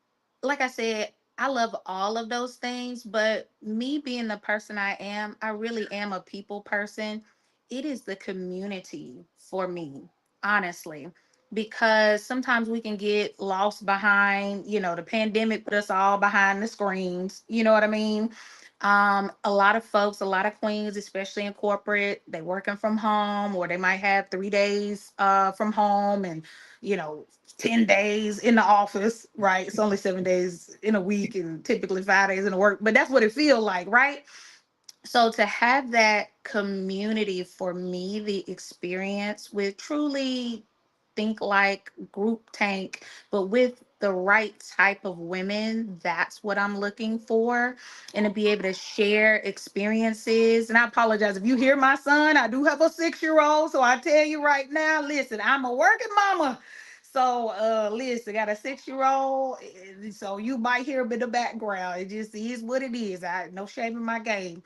like I said, I love all of those things, but me being the person I am, I really am a people person. It is the community for me, honestly, because sometimes we can get lost behind, the pandemic put us all behind the screens. You know what I mean? A lot of folks, a lot of queens, especially in corporate, they working from home, or they might have 3 days from home, and you know 10 days in the office, right? It's only 7 days in a week and typically 5 days in the work, but that's what it feels like, right? So to have that community, for me, the experience with truly think like group tank, but with the right type of women, that's what I'm looking for. And to be able to share experiences. And I apologize if you hear my son, I do have a 6-year-old. So I tell you right now, listen, I'm a working mama. So listen, got a 6-year-old. So you might hear a bit of background. It just is what it is. I no shame in my game.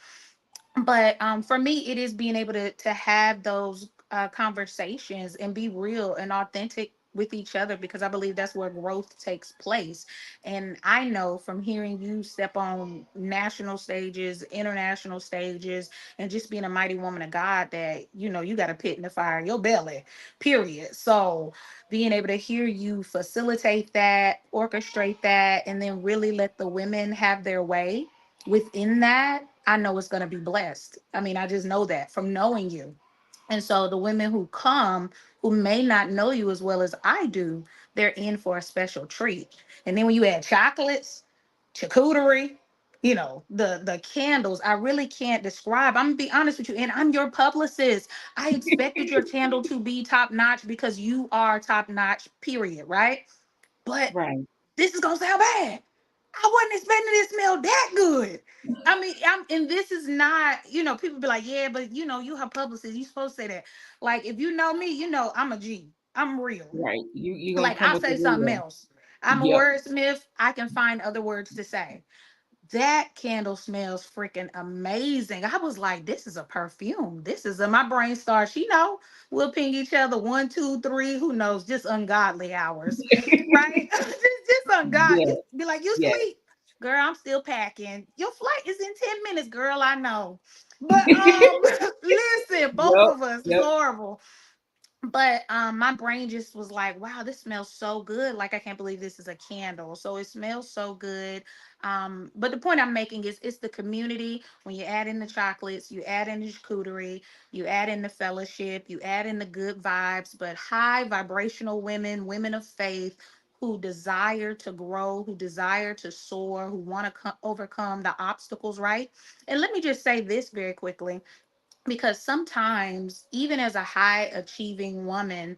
But for me, it is being able to have those conversations and be real and authentic with each other, because I believe that's where growth takes place. And I know from hearing you step on national stages, international stages, and just being a mighty woman of God, that you got a pit in the fire in your belly, period. So being able to hear you facilitate that, orchestrate that, and then really let the women have their way within that, I know it's going to be blessed. I mean, I just know that from knowing you. And so the women who come, who may not know you as well as I do, they're in for a special treat. And then when you add chocolates, charcuterie, the candles, I really can't describe. I'm gonna be honest with you, and I'm your publicist. I expected your candle to be top notch because you are top notch, period, right? But Right. this is gonna sound bad. I wasn't expecting it to smell that good. I mean, and this is not, people be like, yeah, but you her publicist, you supposed to say that. Like, if you know me, I'm a G. I'm real. Right. You're gonna Like, come I'll with the say something real. else. I'm a Yep. wordsmith. I can find other words to say. That candle smells freaking amazing. I was like, this is a perfume. This is my brain starts, we'll ping each other 1, 2, 3, who knows, just ungodly hours, right? just ungodly. Yes. You be like, you Yes. sleep. Girl, I'm still packing. Your flight is in 10 minutes, girl. I know. But listen, both Yep. of us, it's Yep. horrible. But my brain just was like, wow, this smells so good. Like, I can't believe this is a candle. So it smells so good. But the point I'm making is, it's the community. When you add in the chocolates, you add in the charcuterie, you add in the fellowship, you add in the good vibes, but high vibrational women, women of faith, who desire to grow, who desire to soar, who want to overcome the obstacles, right? And let me just say this very quickly, because sometimes, even as a high achieving woman,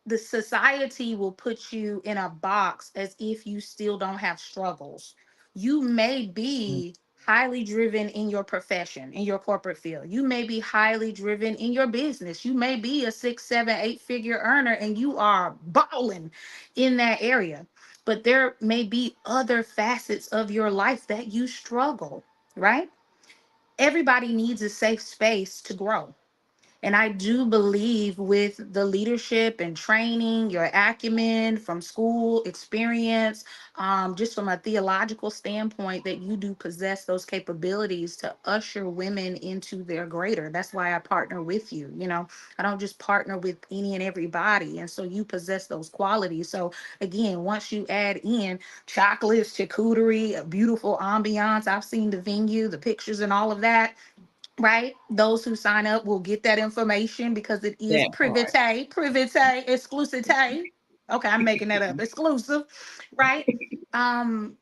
the society will put you in a box as if you still don't have struggles. You may be highly driven in your profession, in your corporate field. You may be highly driven in your business. You may be a 6, 7, 8 figure earner and you are balling in that area. But there may be other facets of your life that you struggle, right? Everybody needs a safe space to grow. And I do believe with the leadership and training, your acumen from school experience, just from a theological standpoint, that you do possess those capabilities to usher women into their greater. That's why I partner with you. I don't just partner with any and everybody. And so you possess those qualities. So again, once you add in chocolates, charcuterie, a beautiful ambiance, I've seen the venue, the pictures, and all of that, right? Those who sign up will get that information because it is That part. private, exclusive. Okay, I'm making that up. Exclusive, right?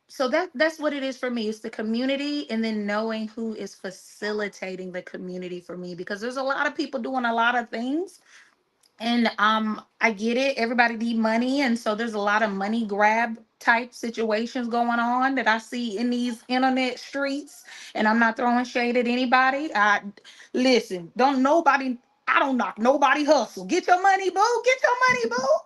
So that's what it is for me. It's the community, and then knowing who is facilitating the community for me, because there's a lot of people doing a lot of things, and I get it. Everybody need money, and so there's a lot of money grab type situations going on that I see in these internet streets. And I'm not throwing shade at anybody. I listen, don't nobody, I don't knock nobody hustle. Get your money, boo. Get your money, boo,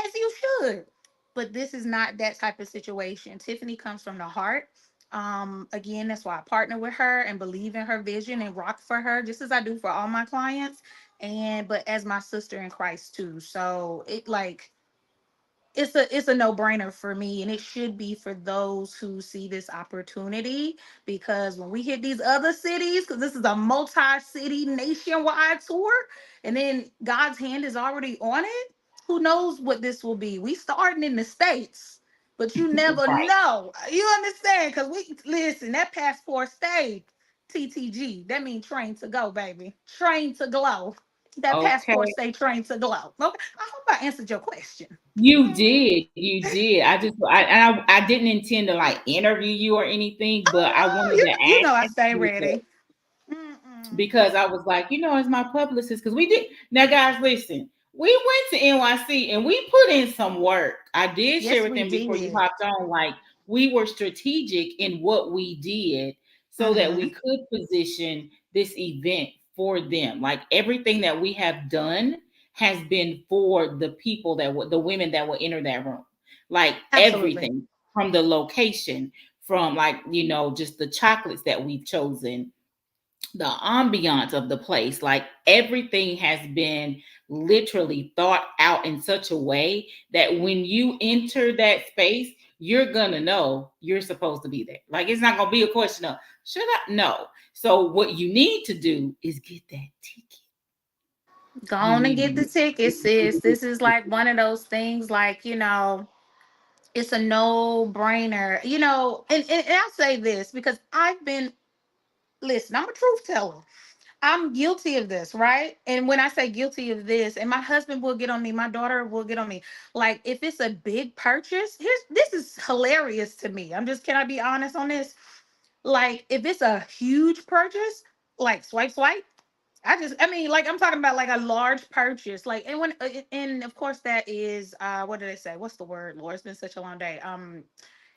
as you should. But this is not that type of situation. Tiffany comes from the heart. Again, that's why I partner with her and believe in her vision and rock for her, just as I do for all my clients. And but as my sister in Christ too. So it's a no-brainer for me, and it should be for those who see this opportunity, because when we hit these other cities, because this is a multi-city nationwide tour, and then God's hand is already on it, who knows what this will be. We starting in the States, but you never Right. know. You understand? Because we listen, that passport stayed TTG. That means train to go, baby. Train to glow. That passport Okay. stay train to glow. Okay, I hope I answered your question. You did. You did. I didn't intend to like interview you or anything, but I Oh, wanted you to you know I ask stay you ready. Mm-mm. because I was like, as my publicist, because we did. Now, guys, listen, we went to NYC and we put in some work. I did share Yes, with we them before you did. hopped on, like we were strategic in what we did so that we Mm-hmm. could position this event for them. Like everything that we have done has been for the people the women that will enter that room. Like Absolutely. everything from the location, from like, just the chocolates that we've chosen, the ambiance of the place, like everything has been literally thought out in such a way that when you enter that space, you're gonna know you're supposed to be there. Like it's not gonna be a question of should I? No. So what you need to do is get that ticket. Go You on and need get the to ticket, sis. This is like one of those things, like, it's a no-brainer. And I'll say this because listen, I'm a truth teller. I'm guilty of this, right? And when I say guilty of this, and my husband will get on me, my daughter will get on me. Like, if it's a big purchase, this is hilarious to me. Can I be honest on this? Like, if it's a huge purchase, like swipe, I mean, like, I'm talking about like a large purchase, like, and of course that is, what did I say? What's the word, Lord? It's been such a long day.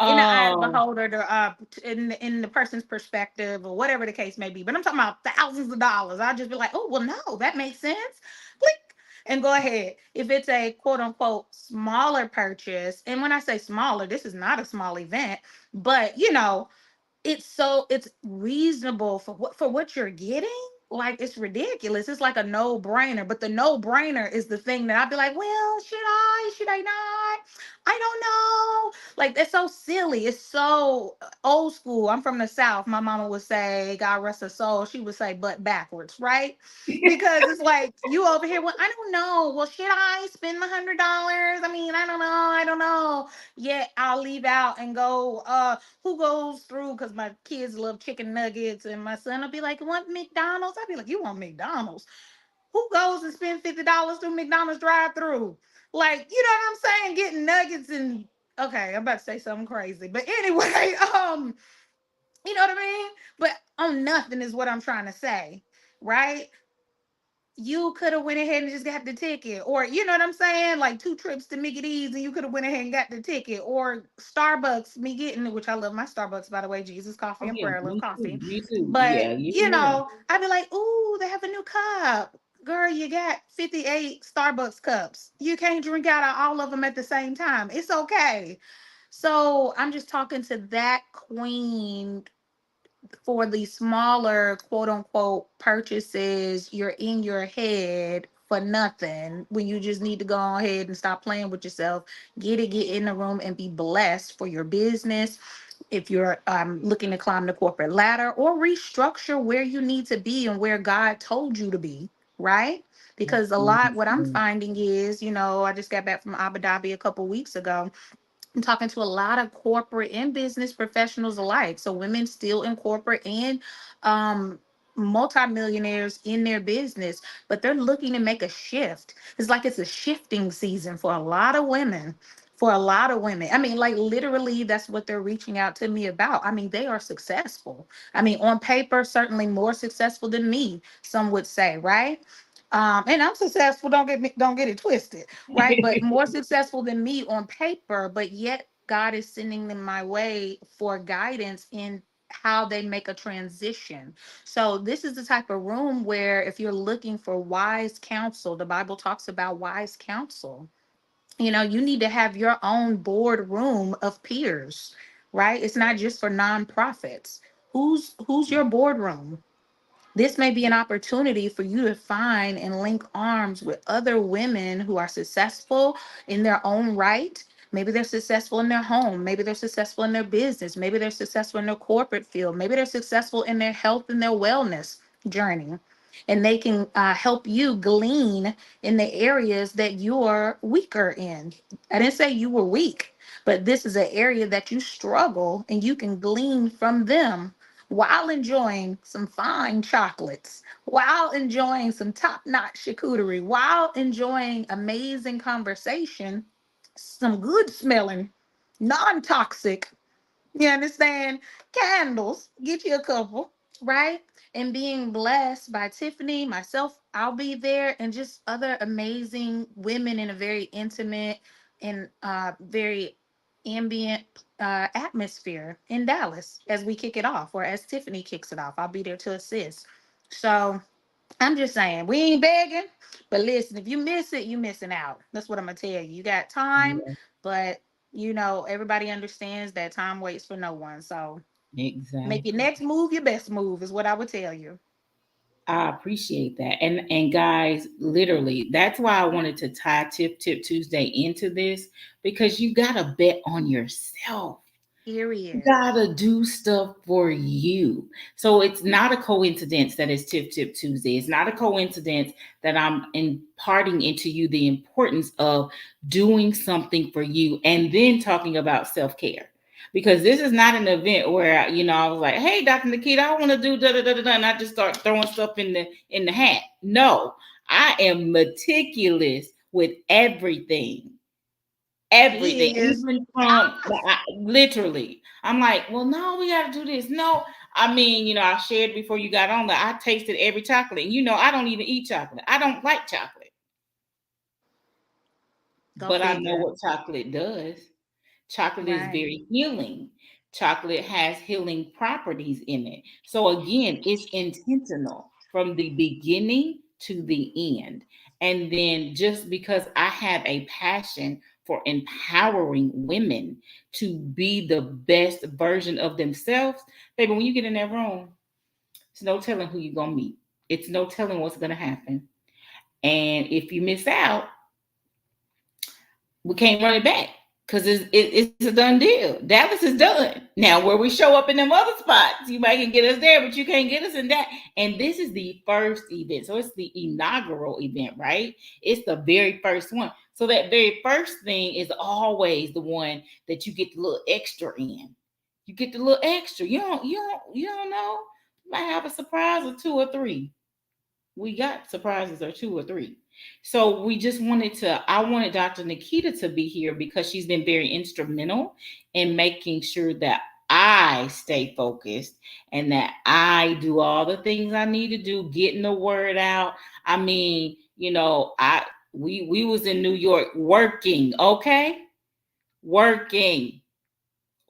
In the eye of the um beholder, in the person's perspective, or whatever the case may be. But I'm talking about thousands of dollars. I'll just be like, oh well, no, that makes sense. Click and go ahead. If it's a quote unquote smaller purchase, and when I say smaller, this is not a small event, but it's reasonable for what you're getting. Like, it's ridiculous. It's like a no-brainer, but the no-brainer is the thing that I'd be like, well, should I not, I don't know. Like, that's so silly. It's so old school. I'm from the South. My mama would say, God rest her soul, she would say but backwards, right? Because it's like, you over here, well, I don't know, well, should I spend $100? I mean, I don't know. Yeah, I'll leave out and go, who goes through, because my kids love chicken nuggets, and my son will be like, want McDonald's? I'll be like, you want McDonald's? Who goes and spend $50 through McDonald's drive through? Like, you know what I'm saying? Getting nuggets and okay, I'm about to say something crazy. But anyway, you know what I mean? But on nothing is what I'm trying to say, right? you could have went ahead and just got the ticket, or you know what I'm saying, like 2 trips to Mickey D's and you could have went ahead and got the ticket, or Starbucks, me getting it, which I love my Starbucks, by the way, Jesus coffee Oh and yeah, prayer, love me too. coffee. Me too. But Yeah, you you will. know, I'd be like, ooh, they have a new cup. Girl, you got 58 Starbucks cups. You can't drink out of all of them at the same time. It's okay. So I'm just talking to that queen for the smaller quote unquote purchases. You're in your head for nothing when you just need to go ahead and stop playing with yourself. Get in the room and be blessed for your business. If you're looking to climb the corporate ladder, or restructure where you need to be and where God told you to be, right? Because a lot, what I'm Mhm. finding is, I just got back from Abu Dhabi a couple weeks ago. I'm talking to a lot of corporate and business professionals alike. So women still in corporate and um multimillionaires in their business, but they're looking to make a shift. It's like it's a shifting season for a lot of women. For a lot of women. I mean, like literally, that's what they're reaching out to me about. I mean, they are successful. I mean, on paper, certainly more successful than me, some would say, right? And I'm successful, don't get it twisted, right? But more successful than me on paper, but yet God is sending them my way for guidance in how they make a transition. So this is the type of room where if you're looking for wise counsel, the Bible talks about wise counsel. You need to have your own board room of peers, right? It's not just for nonprofits. Who's your boardroom? This may be an opportunity for you to find and link arms with other women who are successful in their own right. Maybe they're successful in their home. Maybe they're successful in their business. Maybe they're successful in their corporate field. Maybe they're successful in their health and their wellness journey. And they can help you glean in the areas that you're weaker in. I didn't say you were weak, but this is an area that you struggle, and you can glean from them while enjoying some fine chocolates, while enjoying some top notch charcuterie, while enjoying amazing conversation, some good smelling, non toxic, you understand, candles. Get you a couple, right? And being blessed by Tiffany, myself, I'll be there, and just other amazing women in a very intimate and very ambient atmosphere in Dallas as we kick it off, or as Tiffany kicks it off. I'll be there to assist. So I'm just saying, we ain't begging, but listen, if you miss it, you missing out. That's what I'm gonna tell you. You got time, Yeah, but everybody understands that time waits for no one. So make your exactly. next move your best move is what I would tell you. I appreciate that. And guys, literally, that's why I wanted to tie Tip Tuesday into this, because you gotta bet on yourself. You Period. gotta do stuff for you. So it's not a coincidence that it's Tip Tuesday. It's not a coincidence that I'm imparting into you the importance of doing something for you and then talking about self care. Because this is not an event where I was like, "Hey, Dr. Nikita, I want to do da da da da," and I just start throwing stuff in the hat. No, I am meticulous with everything, She is. even from literally. I'm like, well, no, we got to do this. No, I mean, I shared before you got on that I tasted every chocolate. And I don't even eat chocolate. I don't like chocolate, Go but I know figure. what chocolate does. Chocolate is Right. very healing. Chocolate has healing properties in it. So again, it's intentional from the beginning to the end. And then just because I have a passion for empowering women to be the best version of themselves, baby, when you get in that room, it's no telling who you're gonna meet. It's no telling what's gonna happen. And if you miss out, we can't run it back because it's a done deal. Dallas is done. Now, where we show up in them other spots, you might can get us there, but you can't get us in that. And this is the first event. So it's the inaugural event, right? It's the very first one. So that very first thing is always the one that you get the little extra in. You get the little extra. You don't know. You might have a surprise or two or three. We got surprises or two or three. So I wanted Dr. Nikita to be here because she's been very instrumental in making sure that I stay focused and that I do all the things I need to do, getting the word out. I mean, we was in New York working, okay? Working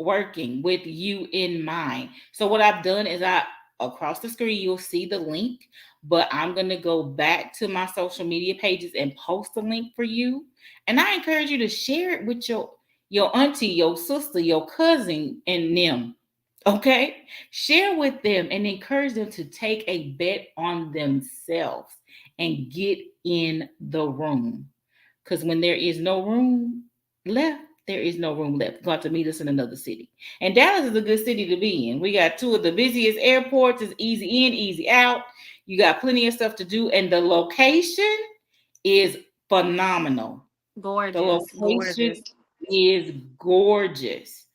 with you in mind. So what I've done is I across the screen you'll see the link, but I'm going to go back to my social media pages and post the link for you. And I encourage you to share it with your auntie, your sister, your cousin and them. Okay? Share with them and encourage them to take a bet on themselves and get in the room. Because when there is no room left, there is no room left. You'll have to meet us in another city. And Dallas is a good city to be in. We got two of the busiest airports. It's easy in, easy out. You got plenty of stuff to do. And the location is phenomenal. The Gorgeous, location gorgeous. is gorgeous.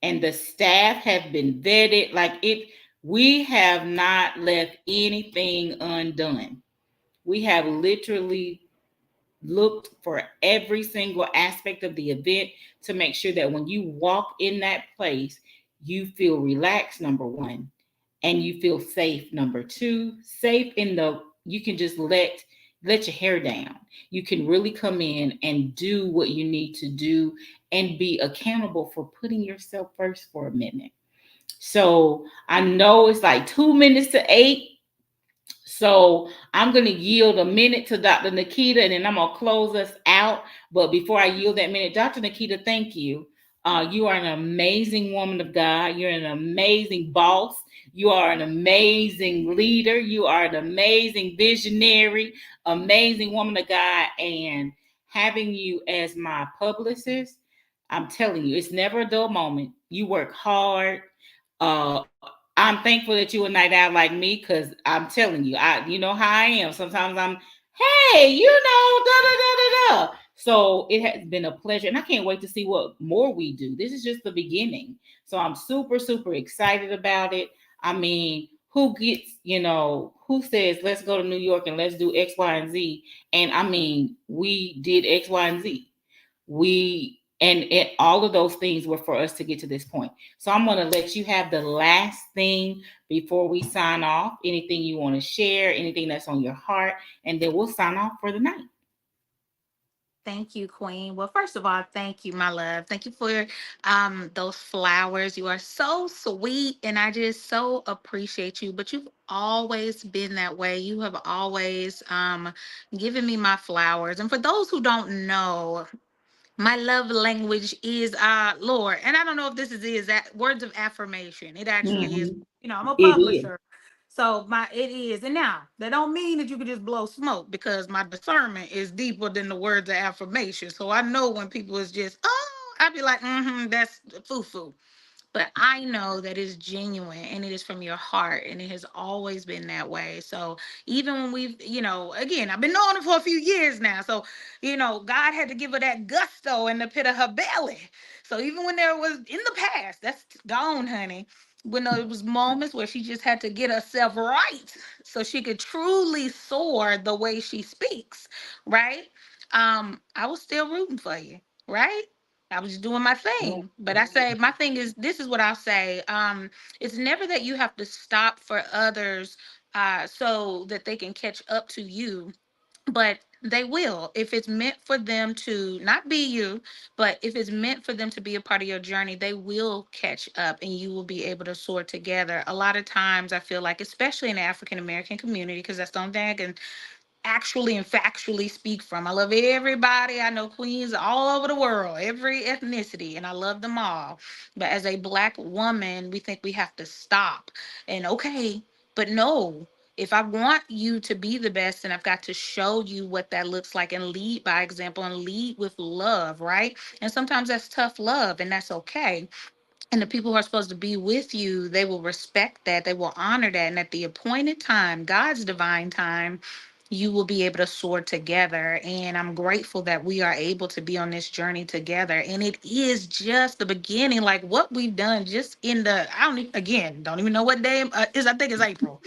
And the staff have been vetted. We have not left anything undone. We have literally looked for every single aspect of the event to make sure that when you walk in that place, you feel relaxed, number one, and you feel safe, number two. Safe in the you can just let your hair down. You can really come in and do what you need to do and be accountable for putting yourself first for a minute. So I know it's like 2 minutes to 8. So I'm going to yield a minute to Dr. Nikita and then I'm going to close us out. But before I yield that minute, Dr. Nikita, thank you. You are an amazing woman of God. You're an amazing boss. You are an amazing leader. You are an amazing visionary, amazing woman of God. And having you as my publicist, I'm telling you, it's never a dull moment. You work hard. I'm thankful that you a night out like me because I'm telling you, you know how I am. Sometimes I'm, hey, da da da da da. So it has been a pleasure, and I can't wait to see what more we do. This is just the beginning. So I'm super super excited about it. I mean, who says let's go to New York and let's do X, Y, and Z? And I mean, we did X, Y, and Z. All of those things were for us to get to this point. So I'm going to let you have the last thing before we sign off. Anything you want to share, anything that's on your heart, and then we'll sign off for the night. Thank you, Queen. Well, first of all, thank you, my love. Thank you for those flowers. You are so sweet, and I just so appreciate you. But you've always been that way. You have always given me my flowers. And for those who don't know, my love language is Lord. And I don't know if this is that words of affirmation. It actually is. Mhm. I'm a It is. publisher. So my it is. And now that don't mean that you can just blow smoke because my discernment is deeper than the words of affirmation. So I know when people is just, I'd be like, that's foo-foo. But I know that it's genuine and it is from your heart and it has always been that way. So even when we've, again, I've been knowing her for a few years now. So, God had to give her that gusto in the pit of her belly. So even when there was in the past, that's gone, honey. When there was moments where she just had to get herself right so she could truly soar the way she speaks, right? I was still rooting for you, right? I was just doing my thing. But I say my thing is this is what I'll say. It's never that you have to stop for others so that they can catch up to you, but they will if it's meant for them to not be you, but if it's meant for them to be a part of your journey, they will catch up and you will be able to soar together. A lot of times I feel like, especially in the African American community, because that's the only thing I can actually and factually speak from. I love everybody. I know queens all over the world, every ethnicity, and I love them all. But as a Black woman, we think we have to stop. And okay, but no. If I want you to be the best, then I've got to show you what that looks like and lead by example and lead with love, right? And sometimes that's tough love, and that's okay. And the people who are supposed to be with you, they will respect that. They will honor that. And at the appointed time, God's divine time, you will be able to soar together. And I'm grateful that we are able to be on this journey together. And it is just the beginning, like what we've done just in I don't even, again, don't even know what day is. I think it's April.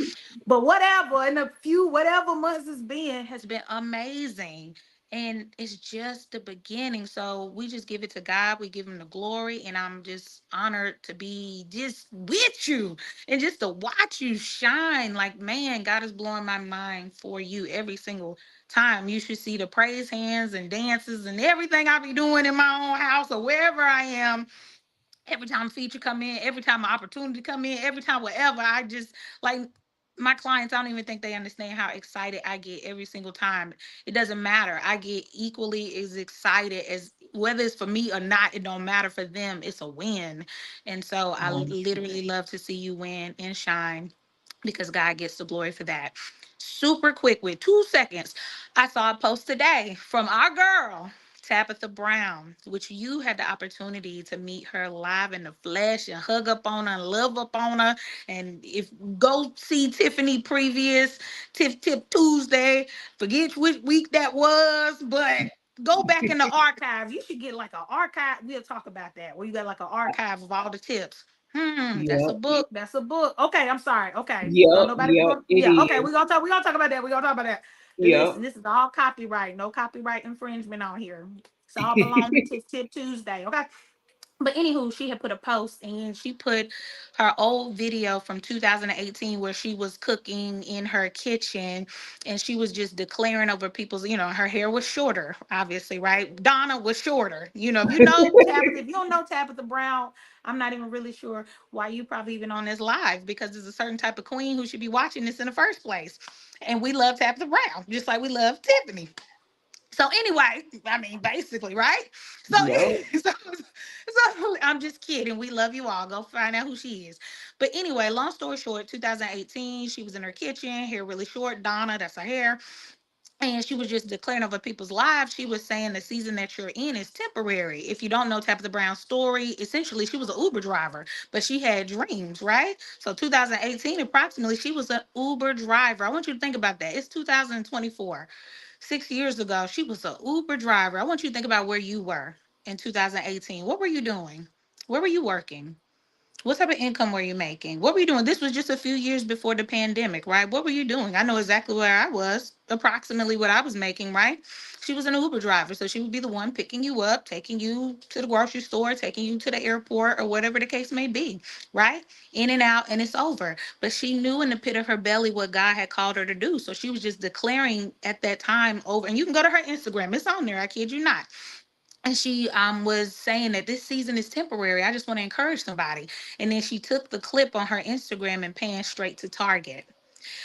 But whatever, in a few, whatever months it's been, has been amazing. And it's just the beginning. So we just give it to God. We give him the glory. And I'm just honored to be just with you and just to watch you shine. Like, man, God is blowing my mind for you every single time. You should see the praise hands and dances and everything I be doing in my own house or wherever I am. Every time a feature come in, every time an opportunity come in, every time whatever, I just like my clients. I don't even think they understand how excited I get every single time. It doesn't matter. I get equally as excited as whether it's for me or not. It don't matter for them. It's a win, and so I literally love to see you win and shine because God gets the glory for that. Super quick with 2 seconds. I saw a post today from our girl, Tabitha Brown, which you had the opportunity to meet her live in the flesh and hug up on her and love up on her. And if go see Tiffany previous Tiff Tip Tuesday, forget which week that was, but go back in the archive. You should get like an archive. We'll talk about that. Where you got like an archive of all the tips. That's a Yep. book. That's a book. Okay, I'm sorry. Okay. Don't Yep. nobody Yep. It yeah, okay, is. we're gonna talk about that. We're gonna talk about that. Listen, Yep. this is all copyright. No copyright infringement on here. It's all belong to Tiff Tip Tuesday. Okay. But anywho, she had put a post and she put her old video from 2018 where she was cooking in her kitchen and she was just declaring over people's, her hair was shorter, obviously, right? Donna was shorter. If you know Tabitha, if you don't know Tabitha Brown, I'm not even really sure why you probably even on this live because there's a certain type of queen who should be watching this in the first place. And we love Tabitha Brown, just like we love Tiffany. So anyway, I mean, basically, right? So, Yep. so I'm just kidding. We love you all. Go find out who she is. But anyway, long story short, 2018, she was in her kitchen, hair really short. Donna, that's her hair. And she was just declaring over people's lives. She was saying the season that you're in is temporary. If you don't know Tabitha Brown's story, essentially she was an Uber driver, but she had dreams, right? So 2018, approximately, she was an Uber driver. I want you to think about that. It's 2024. 6 years ago, she was an Uber driver. I want you to think about where you were in 2018. What were you doing? Where were you working? What type of income were you making? What were you doing? This was just a few years before the pandemic, right? What were you doing? I know exactly where I was, approximately what I was making, right? She was an Uber driver, so she would be the one picking you up, taking you to the grocery store, taking you to the airport, or whatever the case may be, right? In and out, and it's over. But she knew in the pit of her belly what God had called her to do. So she was just declaring at that time over, and you can go to her Instagram, it's on there, I kid you not. And she was saying that this season is temporary. I just want to encourage somebody. And then she took the clip on her Instagram and panned straight to Target.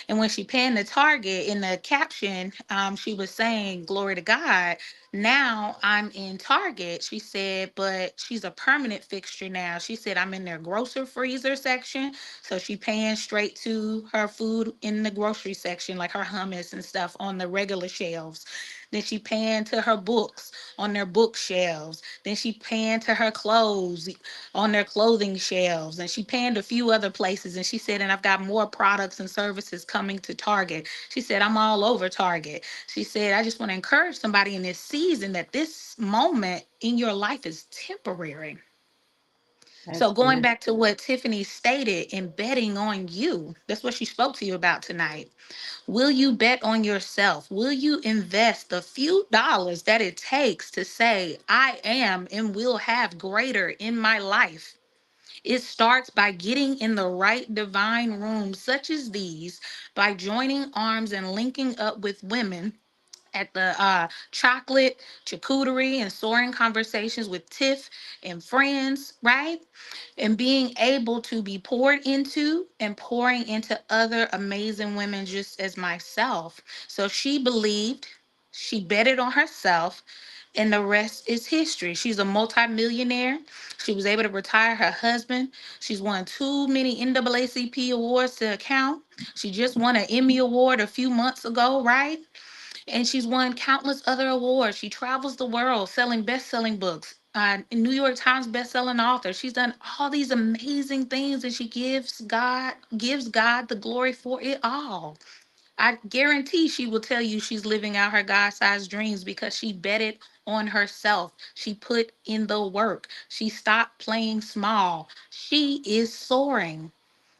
And when she panned the Target in the caption, she was saying, "Glory to God. Now I'm in Target." She said, but she's a permanent fixture now. She said, "I'm in their grocery freezer section." So she panned straight to her food in the grocery section, like her hummus and stuff on the regular shelves. Then she panned to her books on their bookshelves. Then she panned to her clothes on their clothing shelves. And she panned a few other places. And she said, "And I've got more products and services coming to Target." She said, "I'm all over Target." She said, "I just want to encourage somebody in this season that this moment in your life is temporary." So That's going good. back to what Tiffany stated and betting on you, that's what she spoke to you about tonight. Will you bet on yourself? Will you invest the few dollars that it takes to say, "I am and will have greater in my life"? It starts by getting in the right divine rooms, such as these, by joining arms and linking up with women at the Charcuterie and Soaring Conversations with Tiff and friends, right? And being able to be poured into and pouring into other amazing women just as myself. So she believed, she betted on herself, and the rest is history. She's a multimillionaire. She was able to retire her husband. She's won too many NAACP awards to account. She just won an Emmy Award a few months ago, right? And she's won countless other awards. She travels the world selling best-selling books. New York Times best-selling author. She's done all these amazing things, and she gives God the glory for it all. I guarantee she will tell you she's living out her God-sized dreams because she betted on herself. She put in the work. She stopped playing small. She is soaring.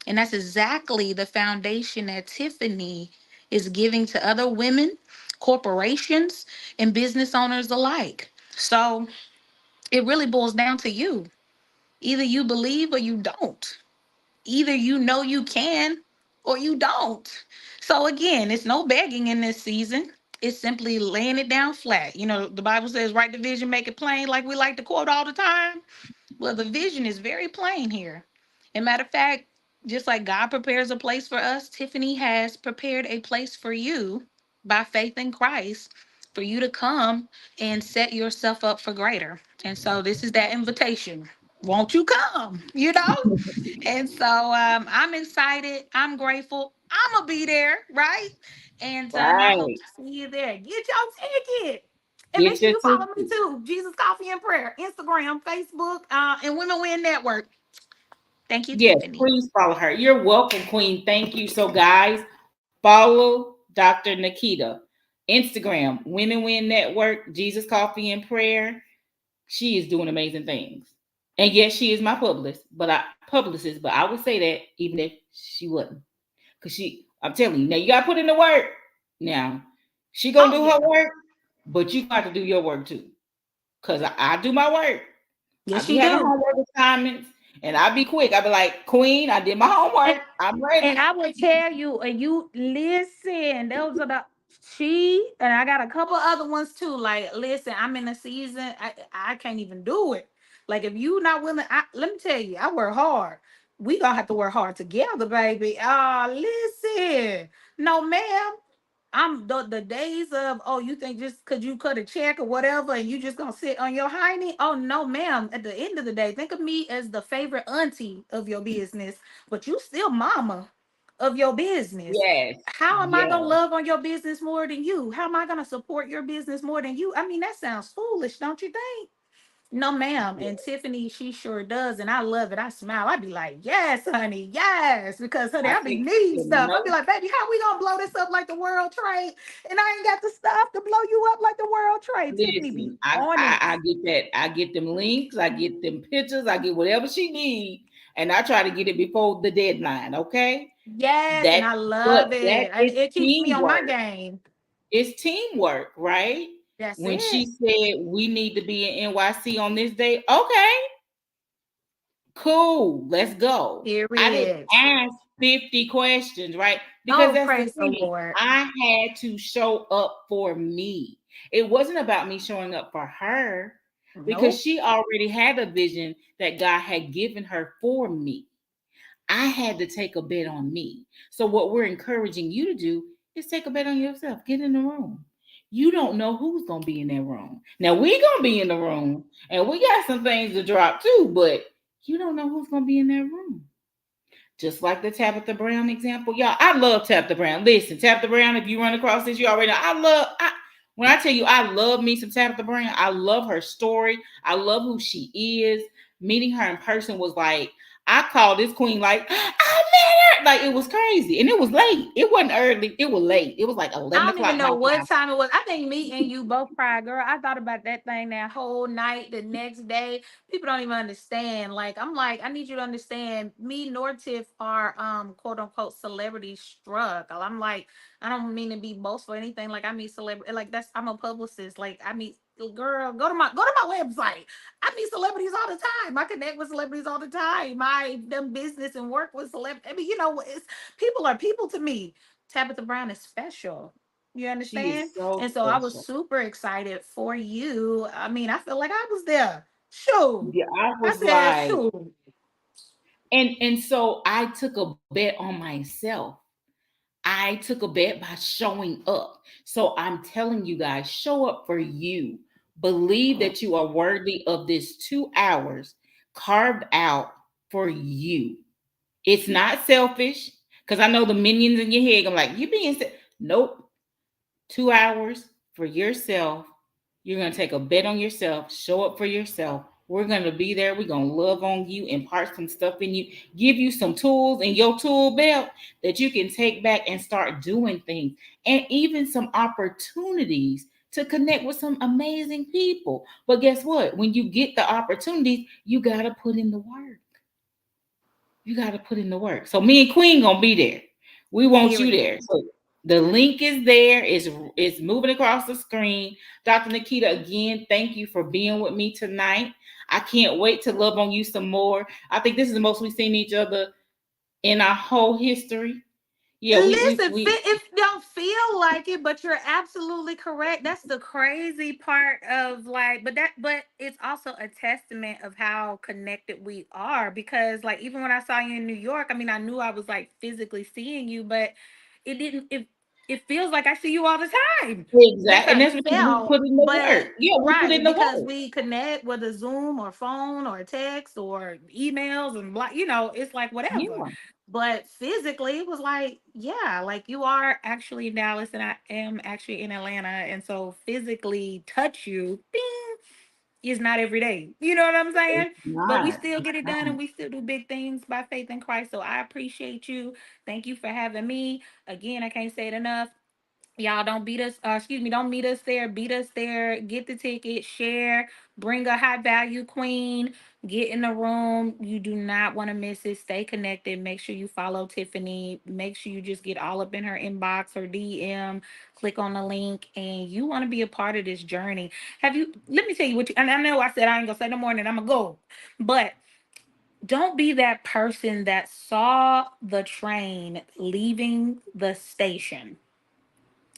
And that's exactly the foundation that Tiffany is giving to other women. corporations, and business owners alike. So it really boils down to you. Either you believe or you don't. Either you know you can or you don't. So again, it's no begging in this season. It's simply laying it down flat. You know, the Bible says, write the vision, make it plain, like we like to quote all the time. Well, the vision is very plain here. And matter of fact, just like God prepares a place for us, Tiffany has prepared a place for you by faith in Christ for you to come and set yourself up for greater. And so this is that invitation. Won't you come? You know? And so I'm excited. I'm grateful. I'm gonna be there, right? And I hope Right. to see you there. Get your ticket. And make Get sure your you follow me ticket. too. Jesus Coffee and Prayer, Instagram, Facebook, and Women Win Network. Thank you, Yes, Tiffany. please follow her. You're welcome, Queen. Thank you. So, guys, follow Dr. Nikita. Instagram, Women Win Network, Jesus Coffee and Prayer. She is doing amazing things. And yes, she is my publicist, but I would say that even if she wasn't. Because I'm telling you, now you gotta put in the work. Now, she gonna Oh do her yeah. work, but you got to do your work too. Because I do my work. I Yes, be you having do. homework assignments, and I be quick. I be like, Queen, I did my And, homework. I'm and ready. I will tell you, and you listen, those are the she and I got a couple other ones too. Like, listen, I'm in a season, I can't even do it. Like, if you not willing, let me tell you, I work hard. We gonna have to work hard together, baby. Listen, no, ma'am. I'm the days of, oh, you think just because you cut a check or whatever and you just gonna sit on your hiney? Oh no, ma'am. At the end of the day, think of me as the favorite auntie of your business, but you still mama of your business. Yes, How am I gonna yes, love on your business more than you? How am I gonna support your business more than you? I mean, that sounds foolish, don't you think? No, ma'am. And yes. Tiffany, she sure does. And I love it. I smile. I'd be like, yes, honey, yes. Because, honey, I I be take needing stuff. I'd be notes. like, baby, how we going to blow this up like the world trade? And I ain't got the stuff to blow you up like the world trade. Tiffany be Listen, I, on I it. I get that. I get them links. I get them pictures. I get whatever she need, and I try to get it before the deadline. Okay, Yes. And that I but love that it. And is it keeps me on my teamwork. game. It's teamwork, right? That's When it. she said we need to be in NYC on this day, okay, cool, let's go. I didn't Period. ask 50 questions, right? Because Oh, that's the praise the thing. Lord. I had to show up for me. It wasn't about me showing up for her because Nope. she already had a vision that God had given her for me. I had to take a bet on me. So, what we're encouraging you to do is take a bet on yourself. Get in the room. You don't know who's going to be in that room. Now, we going to be in the room and we got some things to drop too, but you don't know who's going to be in that room. Just like the Tabitha Brown example. Y'all, I love Tabitha Brown. Listen, Tabitha Brown, if you run across this, you already know. When I tell you I love me some Tabitha Brown, I love her story. I love who she is. Meeting her in person was like, I called this queen like, I met her. Like, it was crazy. And it was late. It wasn't early. It was late. It was like I 11 don't even o'clock my know what time. time it was. I think me and you both cried, girl. I thought about that thing that whole night, the next day. People don't even understand. Like, I'm like, I need you to understand, me nor Tiff are quote unquote celebrity struck. I'm like, I don't mean to be boastful or anything. Like, I meet celebrity, like that's I'm a publicist. Like, I meet, girl, go to my website. I meet celebrities all the time. I connect with celebrities all the time. I done business and work with celebrities. I mean, it's people are people to me. Tabitha Brown is special. You She understand? is so And so I was special. super excited for you. I mean, I feel like I was there. Shoot. Yeah, I I was said, like, shoot. and so I took a bet on myself. I took a bet by showing up. So I'm telling you guys, show up for you. Believe that you are worthy of this 2 hours carved out for you. It's not selfish because I know the minions in your head. I'm like, you being nope. 2 hours for yourself. You're going to take a bet on yourself, show up for yourself. We're going to be there. We're going to love on you, impart some stuff in you, give you some tools in your tool belt that you can take back and start doing things, and even some opportunities to connect with some amazing people. But guess what? When you get the opportunities, you got to put in the work. You got to put in the work. So me and Queen going to be there. We want you Period. there. So The link is there. It's moving across the screen. Dr. Nikita, again, thank you for being with me tonight. I can't wait to love on you some more. I think this is the most we've seen each other in our whole history. Yeah, Listen, we it don't feel like it, but you're absolutely correct. That's the crazy part of like, but it's also a testament of how connected we are because like even when I saw you in New York, I mean, I knew I was like physically seeing you, but it didn't. It feels like I see you all the time. That's exactly, how and it that's because we felt. put in the But work. Yeah, we put in right, the because work. we connect with a Zoom or phone or text or emails and blah, you know, it's like whatever. Yeah, But physically, it was like, yeah, like you are actually in Dallas and I am actually in Atlanta. And so physically touch you, bing, is not every day. You know what I'm it's saying? But we not. still It's get it done not. and we still do big things by faith in Christ. So I appreciate you. Thank you for having me. Again, I can't say it enough. Y'all don't beat us, excuse me, don't meet us there, beat us there, get the ticket, share, bring a high value queen, get in the room. You do not want to miss it. Stay connected. Make sure you follow Tiffany. Make sure you just get all up in her inbox or DM, click on the link, and you want to be a part of this journey. Have you, let me tell you what you, and I know I said I ain't gonna say no more and I'm gonna go, but don't be that person that saw the train leaving the station.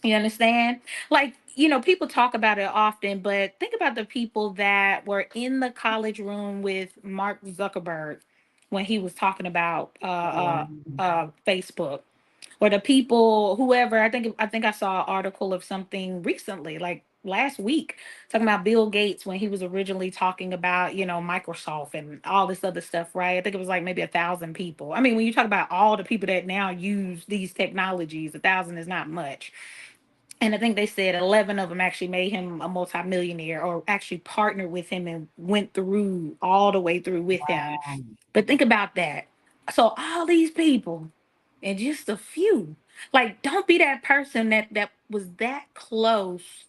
You understand? Like, you know, people talk about it often, but think about the people that were in the college room with Mark Zuckerberg when he was talking about Facebook, or the people, whoever. I think I saw an article of something recently, like last week, talking about Bill Gates when he was originally talking about, you know, Microsoft and all this other stuff, right? I think it was like maybe 1,000 people. I mean, when you talk about all the people that now use these technologies, 1,000 is not much. And I think they said 11 of them actually made him a multimillionaire or actually partnered with him and went through all the way through with him. But think about that. So all these people and just a few, like don't be that person that was that close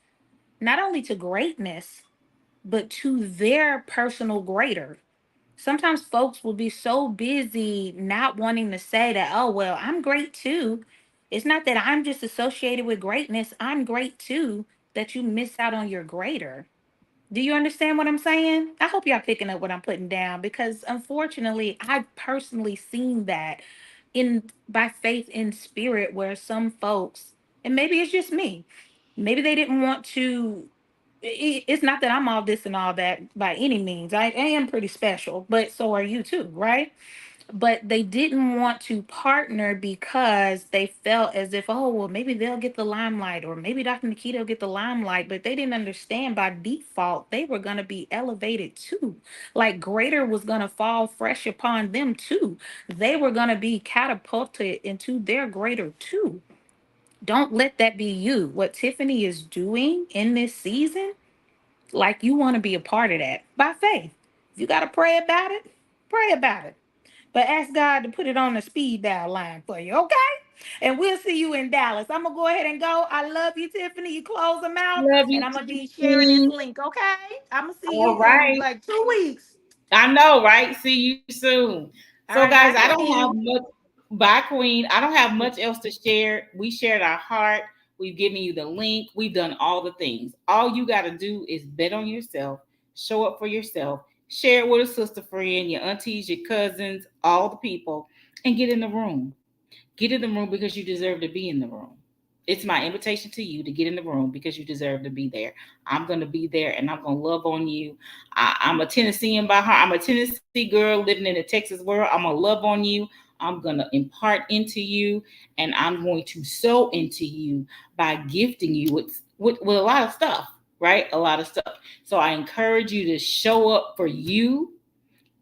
not only to greatness, but to their personal greater. Sometimes folks will be so busy not wanting to say that, oh, well, I'm great too. It's not that I'm just associated with greatness, I'm great too, that you miss out on your greater. Do you understand what I'm saying? I hope y'all picking up what I'm putting down because unfortunately, I've personally seen that in by faith in spirit where some folks, and maybe it's just me, maybe they didn't want to. It's not that I'm all this and all that by any means. I am pretty special, but so are you too, right? But they didn't want to partner because they felt as if, oh, well, maybe they'll get the limelight or maybe Dr. Nikita will get the limelight. But they didn't understand by default, they were going to be elevated too. Like greater was going to fall fresh upon them too. They were going to be catapulted into their greater too. Don't let that be you. What Tiffany is doing in this season, like you want to be a part of that by faith. If you got to pray about it, pray about it. But ask God to put it on the speed dial line for you, okay? And we'll see you in Dallas. I'm gonna go ahead and go. I love you, Tiffany. You close them out, Love and you I'm gonna too, be sharing this Queen. link, okay? I'm gonna see All you in right. like 2 weeks. I know, right? See you soon. So, All right, guys, bye, I don't have Queen. much. Bye, Queen. I don't have much else to share. We shared our heart. We've given you the link. We've done all the things. All you got to do is bet on yourself, show up for yourself, share it with a sister friend, your aunties, your cousins, all the people, and get in the room. Get in the room because you deserve to be in the room. It's my invitation to you to get in the room because you deserve to be there. I'm going to be there and I'm going to love on you. I'm a Tennessean by heart. I'm a Tennessee girl living in the Texas world. I'm going to love on you. I'm going to impart into you and I'm going to sow into you by gifting you with a lot of stuff, right? A lot of stuff. So I encourage you to show up for you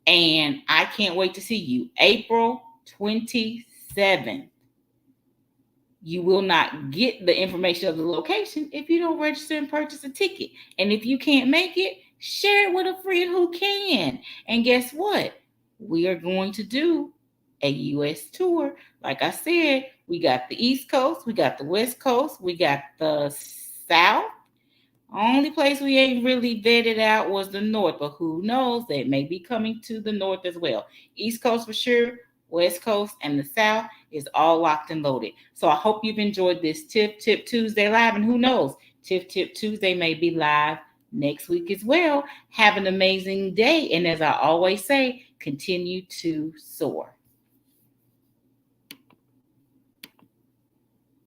and I can't wait to see you. April 27th. You will not get the information of the location if you don't register and purchase a ticket. And if you can't make it, share it with a friend who can. And guess what? We are going to do a US tour. Like I said, we got the East Coast, we got the West Coast, we got the South. Only place we ain't really vetted out was the North, but who knows? They may be coming to the North as well. East Coast for sure. West Coast, and the South is all locked and loaded. So I hope you've enjoyed this Tiff Tip Tuesday live. And who knows, Tiff Tip Tuesday may be live next week as well. Have an amazing day. And as I always say, continue to soar.